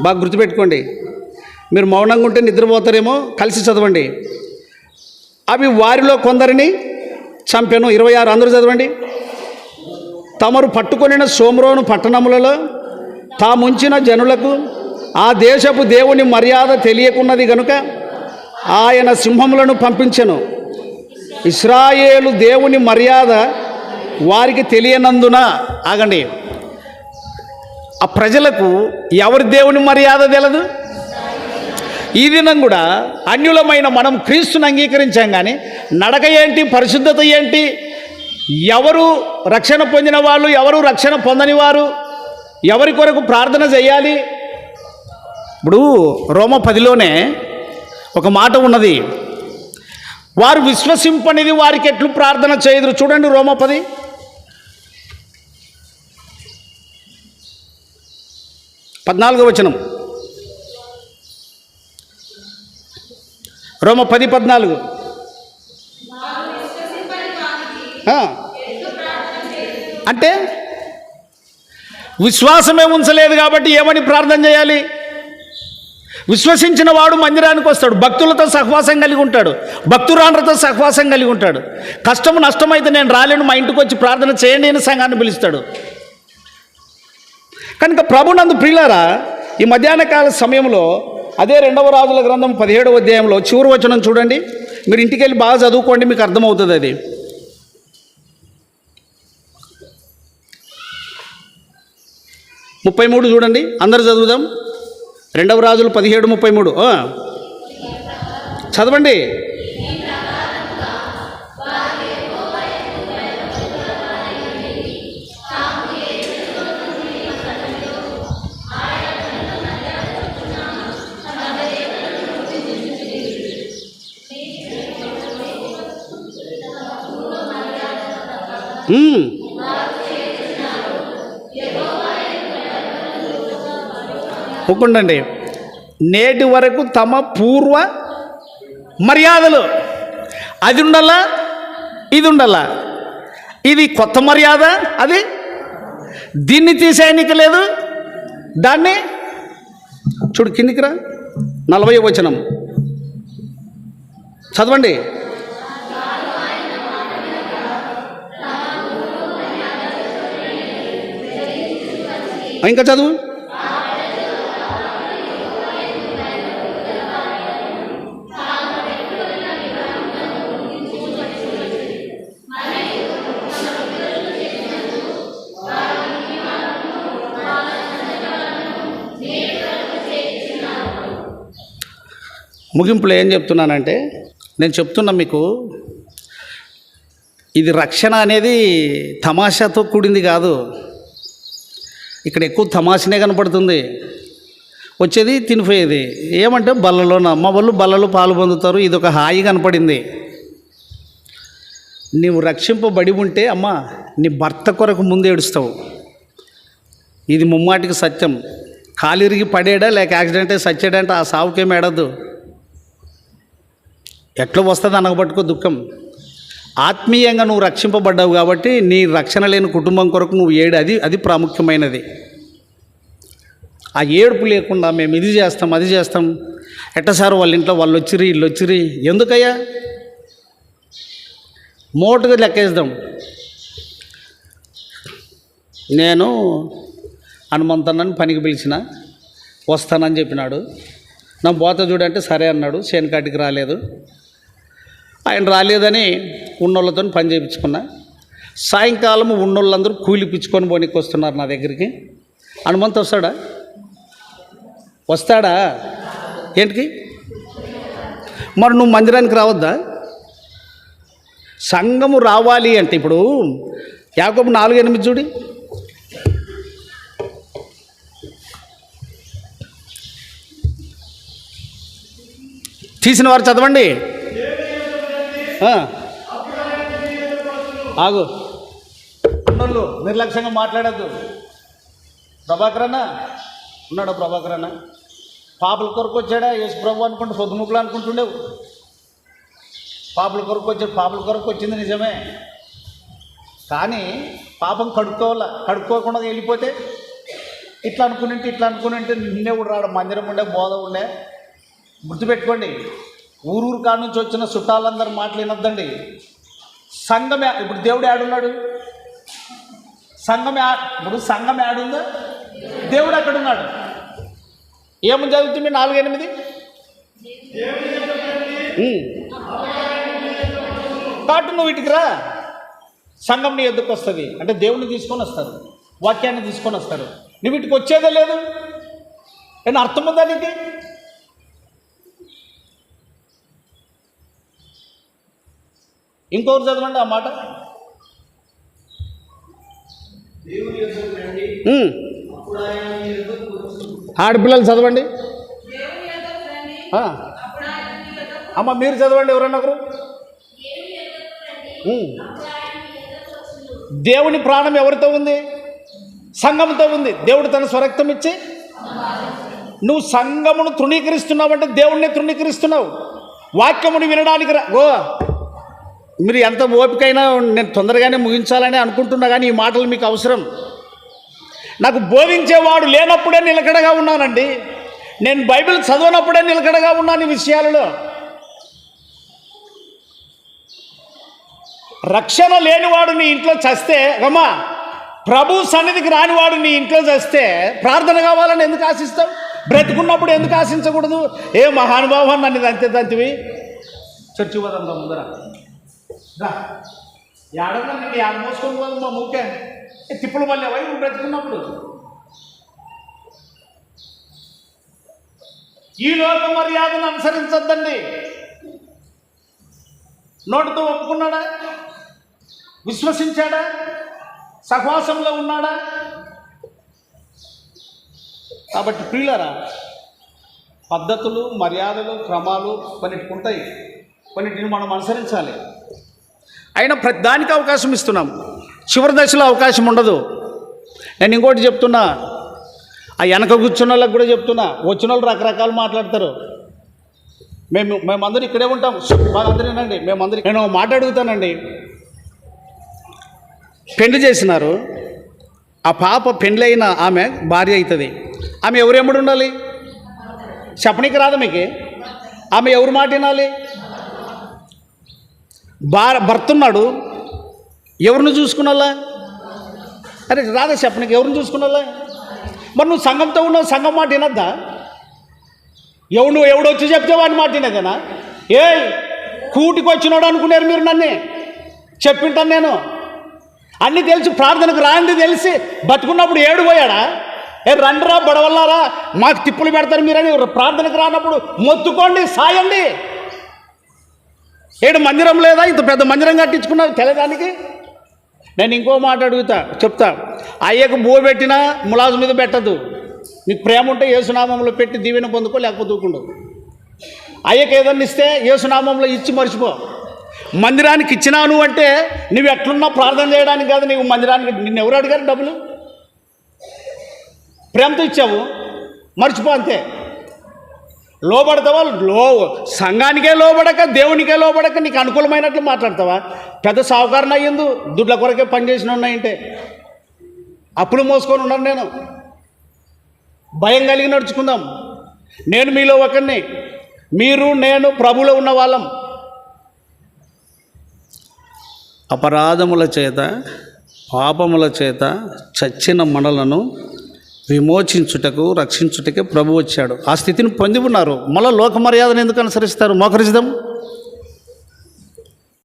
బాగా గుర్తుపెట్టుకోండి, మీరు మౌనంగా ఉంటే నిద్రపోతారేమో, కలిసి చదవండి. అవి వారిలో కొందరిని చంపెను. 26 అందరూ చదవండి. తమరు పట్టుకొనిన షోమ్రోను పట్టణములలో తాముంచిన జనులకు ఆ దేశపు దేవుని మర్యాద తెలియకున్నది గనుక ఆయన సింహములను పంపించెను. ఇశ్రాయేలు దేవుని మర్యాద వారికి తెలియనందున, ఆగండి, ఆ ప్రజలకు ఎవరి దేవుని మర్యాద తెలియదు. ఈ దినం కూడా అన్యులమైన మనం క్రీస్తుని అంగీకరించాం, కానీ నడక ఏంటి, పరిశుద్ధత ఏంటి, ఎవరు రక్షణ పొందిన వాళ్ళు, ఎవరు రక్షణ పొందని వారు, ఎవరి కొరకు ప్రార్థన చేయాలి. ఇప్పుడు రోమ 10లోనే ఒక మాట ఉన్నది, వారు విశ్వసింపనిది వారికి ఎట్లు ప్రార్థన చేయదురు. చూడండి రోమ 10 14వ వచనం. రోమ 10:14. అంటే విశ్వాసమే ఉంచలేదు కాబట్టి ఏమని ప్రార్థన చేయాలి? విశ్వసించిన వాడు మందిరానికి వస్తాడు, భక్తులతో సహవాసం కలిగి ఉంటాడు, భక్తురాండ్రతో సహవాసం కలిగి ఉంటాడు. కష్టం నష్టమైతే నేను రాలేను, మా ఇంటికి వచ్చి ప్రార్థన చేయండి అని సంఘాన్ని పిలుస్తాడు. కనుక ప్రభునందు ప్రియులారా, ఈ మధ్యాహ్న కాల సమయంలో అదే 2వ రాజుల గ్రంథం 17వ అధ్యాయంలో చివరి వచనం చూడండి. మీరు ఇంటికి వెళ్ళి బాగా చదువుకోండి, మీకు అర్థమవుతుంది. అది 33 చూడండి, అందరు చదువుదాం. 2వ రాజులు 17:33 చదవండి. ఒక్కండి, నేటి వరకు తమ పూర్వ మర్యాదలు, అది ఉండాలా, ఇది ఉండాలా. ఇది కొత్త మర్యాద, అది దీన్ని తీసేయనికి లేదు. దాన్ని చూడు, కిందికి రా, 40వ వచనం చదవండి. ఇంకా చదువు. ముగింపులో ఏం చెప్తున్నానంటే, నేను చెప్తున్నా మీకు, ఇది రక్షణ అనేది తమాషాతో కూడింది కాదు. ఇక్కడ ఎక్కువ తమాషనే కనపడుతుంది. వచ్చేది తినిపోయేది ఏమంటే బల్లలో, మా వాళ్ళు బల్లలో పాలు పొందుతారు, ఇది ఒక హాయి కనపడింది. నీవు రక్షింపబడి ఉంటే అమ్మా నీ భర్త కొరకు ముందు ఏడుస్తావు. ఇది ముమ్మాటికి సత్యం. కాలిరిగి పడేడా లేక యాక్సిడెంట్ అయి సచ్చాడంటే ఆ సావుకేం ఏడద్దు, ఎట్లా వస్తుంది అనగబట్టుకో దుఃఖం. ఆత్మీయంగా నువ్వు రక్షింపబడ్డావు కాబట్టి నీ రక్షణ లేని కుటుంబం కొరకు నువ్వు అది ప్రాముఖ్యమైనది. ఆ ఏడుపు లేకుండా మేము ఇది చేస్తాం అది చేస్తాం, ఎట్ట సార్ వాళ్ళ ఇంట్లో వాళ్ళు వచ్చిరి వీళ్ళు వచ్చిరి, ఎందుకయ్యా మోటుగా లెక్కేద్దాం. నేను హనుమంతన్నని పనికి పిలిచిన, వస్తానని చెప్పినాడు. నా బోత చూడంటే సరే అన్నాడు, చేనుకాటికి రాలేదు. ఆయన రాలేదని ఉన్నోళ్ళతో పని చేయించుకున్నా. సాయంకాలం ఉన్నోళ్ళందరూ కూలిపించుకొని పోనీకి వస్తున్నారు నా దగ్గరికి. హనుమంత్ వస్తాడా? ఏంటికి? మరి నువ్వు మందిరానికి రావద్దా? సంఘము రావాలి అంటే ఇప్పుడు యాకోబు 4:8 చూడి. తీసిన వారు చదవండి. ఆగు, ఉన్నోళ్ళు నిర్లక్ష్యంగా మాట్లాడద్దు. ప్రభాకర్ అన్న ఉన్నాడు. ప్రభాకర్ అన్న పాపల కొరకు వచ్చాడా? యేసు ప్రభు అనుకుంటూ పొద్దుముకులు అనుకుంటుండేవు. పాపల కొరకు వచ్చాడు. పాపల కొరకు వచ్చింది నిజమే, కానీ పాపం కడుక్కోకుండా వెళ్ళిపోతే ఇట్లా అనుకునింటే నిన్నే కూడా రాడు. మందిరం ఉండే, బోధ ఉండే. గుర్తుపెట్టుకోండి, ఊరు కాడ నుంచి వచ్చిన చుట్టాలందరూ మాటలు వినొద్దండి. సంఘం ఇప్పుడు దేవుడు ఏడున్నాడు? ఇప్పుడు సంఘం ఏడుందో దేవుడు అక్కడ ఉన్నాడు. ఏమని చదువుతుంది 4:8? కాబట్టి నువ్వు ఇటుకు రా, సంఘం నీ ఎద్దుకు వస్తుంది. అంటే దేవుణ్ణి తీసుకొని వస్తారు, వాక్యాన్ని తీసుకొని వస్తారు. నువ్వు ఇటుకు వచ్చేదే లేదు. ఏమన్నా అర్థం ఉందా నీకు? ఇంకొకరు చదవండి ఆ మాట. ఆడపిల్లలు చదవండి. అమ్మ మీరు చదవండి, ఎవరన్నా ఒకరు. దేవుని ప్రాణం ఎవరితో ఉంది? సంఘంతో ఉంది. దేవుడు తన స్వరక్తం ఇచ్చి, నువ్వు సంఘమును తృణీకరిస్తున్నావంటే దేవుణ్ణి తృణీకరిస్తున్నావు. వాక్యముని వినడానికి మీరు ఎంత ఓపికైనా నేను తొందరగానే ముగించాలని అనుకుంటున్నా, కానీ ఈ మాటలు మీకు అవసరం. నాకు బోధించేవాడు లేనప్పుడే నిలకడగా ఉన్నానండి. నేను బైబిల్ చదవనప్పుడే నిలకడగా ఉన్నాను ఈ విషయాలలో. రక్షణ లేనివాడు నీ ఇంట్లో చస్తే, అమ్మా ప్రభు సన్నిధికి రానివాడు నీ ఇంట్లో చస్తే ప్రార్థన కావాలని ఎందుకు ఆశిస్తావు? బ్రతుకున్నప్పుడు ఎందుకు ఆశించకూడదు? ఏ మహానుభావాన్ని నన్ను దంతివి చర్చి పోదాం ముందర ఏడన్నా నేను ఏడ మోసుకొని పోదాం మా ముఖ్య తిప్పులు మళ్ళీ నువ్వు బ్రతుకున్నప్పుడు. ఈ లోక మర్యాదను అనుసరించద్దండి. నోటితో ఒప్పుకున్నాడా? విశ్వసించాడా? సహవాసంలో ఉన్నాడా? కాబట్టి ప్రియులారా, పద్ధతులు, మర్యాదలు, క్రమాలు కొన్నిటికి ఉంటాయి, కొన్నిటిని మనం అనుసరించాలి. అయినా ప్రతి దానికి అవకాశం ఇస్తున్నాం. చివరి దశలో అవకాశం ఉండదు. నేను ఇంకోటి చెప్తున్నా, ఆ వెనక కూర్చున్న వాళ్ళకి కూడా చెప్తున్నా. వచ్చిన వాళ్ళు రకరకాలు మాట్లాడతారు. మేమందరూ ఇక్కడే ఉంటాం. బాగా అందరేనండి, మేమందరూ. నేను మాట అడుగుతానండి. పెళ్లి చేసినారు, ఆ పాప పెళ్ళైన ఆమె భార్య అవుతుంది. ఆమె ఎవరెమ్మడు ఉండాలి? చెప్పనీకి రాదు మీకు. ఆమె ఎవరు మాట వినాలి? భర్త ఉన్నాడు, ఎవరిని చూసుకున్నాలా? అరే రాదా చెప్పనీకి, ఎవరిని చూసుకున్నాలా? మరి నువ్వు సంఘంతో ఉన్నావు, సంఘం మాట వినద్దా? ఎవడు వచ్చి చెప్తే వాడి మాట వినదేనా? ఏ కూటికి వచ్చినాడు అనుకున్నారు మీరు. నన్ను చెప్పింటాను నేను. అన్నీ తెలిసి ప్రార్థనకు రాంది తెలిసి బతుకున్నప్పుడు ఏడు పోయాడా? ఏ రండిరా బడవల్లారా మాకు తిప్పులు పెడతారు మీరని ప్రార్థనకు రానప్పుడు మొత్తుకోండి, సాయండి. ఏడు మందిరం లేదా? ఇంత పెద్ద మందిరం కట్టించుకున్నారు తెలదానికి. నేను ఇంకో మాట చెప్తా. అయ్యకు బో పెట్టినా ములాజు మీద పెట్టద్దు. నీకు ప్రేమ ఉంటే యేసునామంలో పెట్టి దీవెన పొందుకో, లేకపోతే ఊకుండు. అయ్యకు ఏదన్నా ఇస్తే యేసునామంలో ఇచ్చి మర్చిపో. మందిరానికి ఇచ్చినాను అంటే నువ్వు ఎట్లున్నా ప్రార్థన చేయడానికి కాదు. నీవు మందిరానికి నిన్ను ఎవరు అడిగారు డబ్బులు? ప్రేమతో ఇచ్చావు, మర్చిపో అంతే. లోబడతావా? సంఘానికే లోబడక, దేవునికే లోబడక నీకు అనుకూలమైనట్లు మాట్లాడతావా? పెద్ద సావుకారణ అయ్యిందు, దుడ్ల కొరకే పనిచేసిన ఉన్నాయంటే. అప్పులు మోసుకొని ఉన్నాను నేను. భయం కలిగి నడుచుకుందాం. నేను మీలో ఒకరిని, మీరు నేను ప్రభులో ఉన్న వాళ్ళం. అపరాధముల చేత, పాపముల చేత చచ్చిన మనలను విమోచించుటకు, రక్షించుటకే ప్రభు వచ్చాడు. ఆ స్థితిని పొంది ఉన్నారు. మళ్ళీ లోక మర్యాదను ఎందుకు అనుసరిస్తారు? మోకరిద్దాం.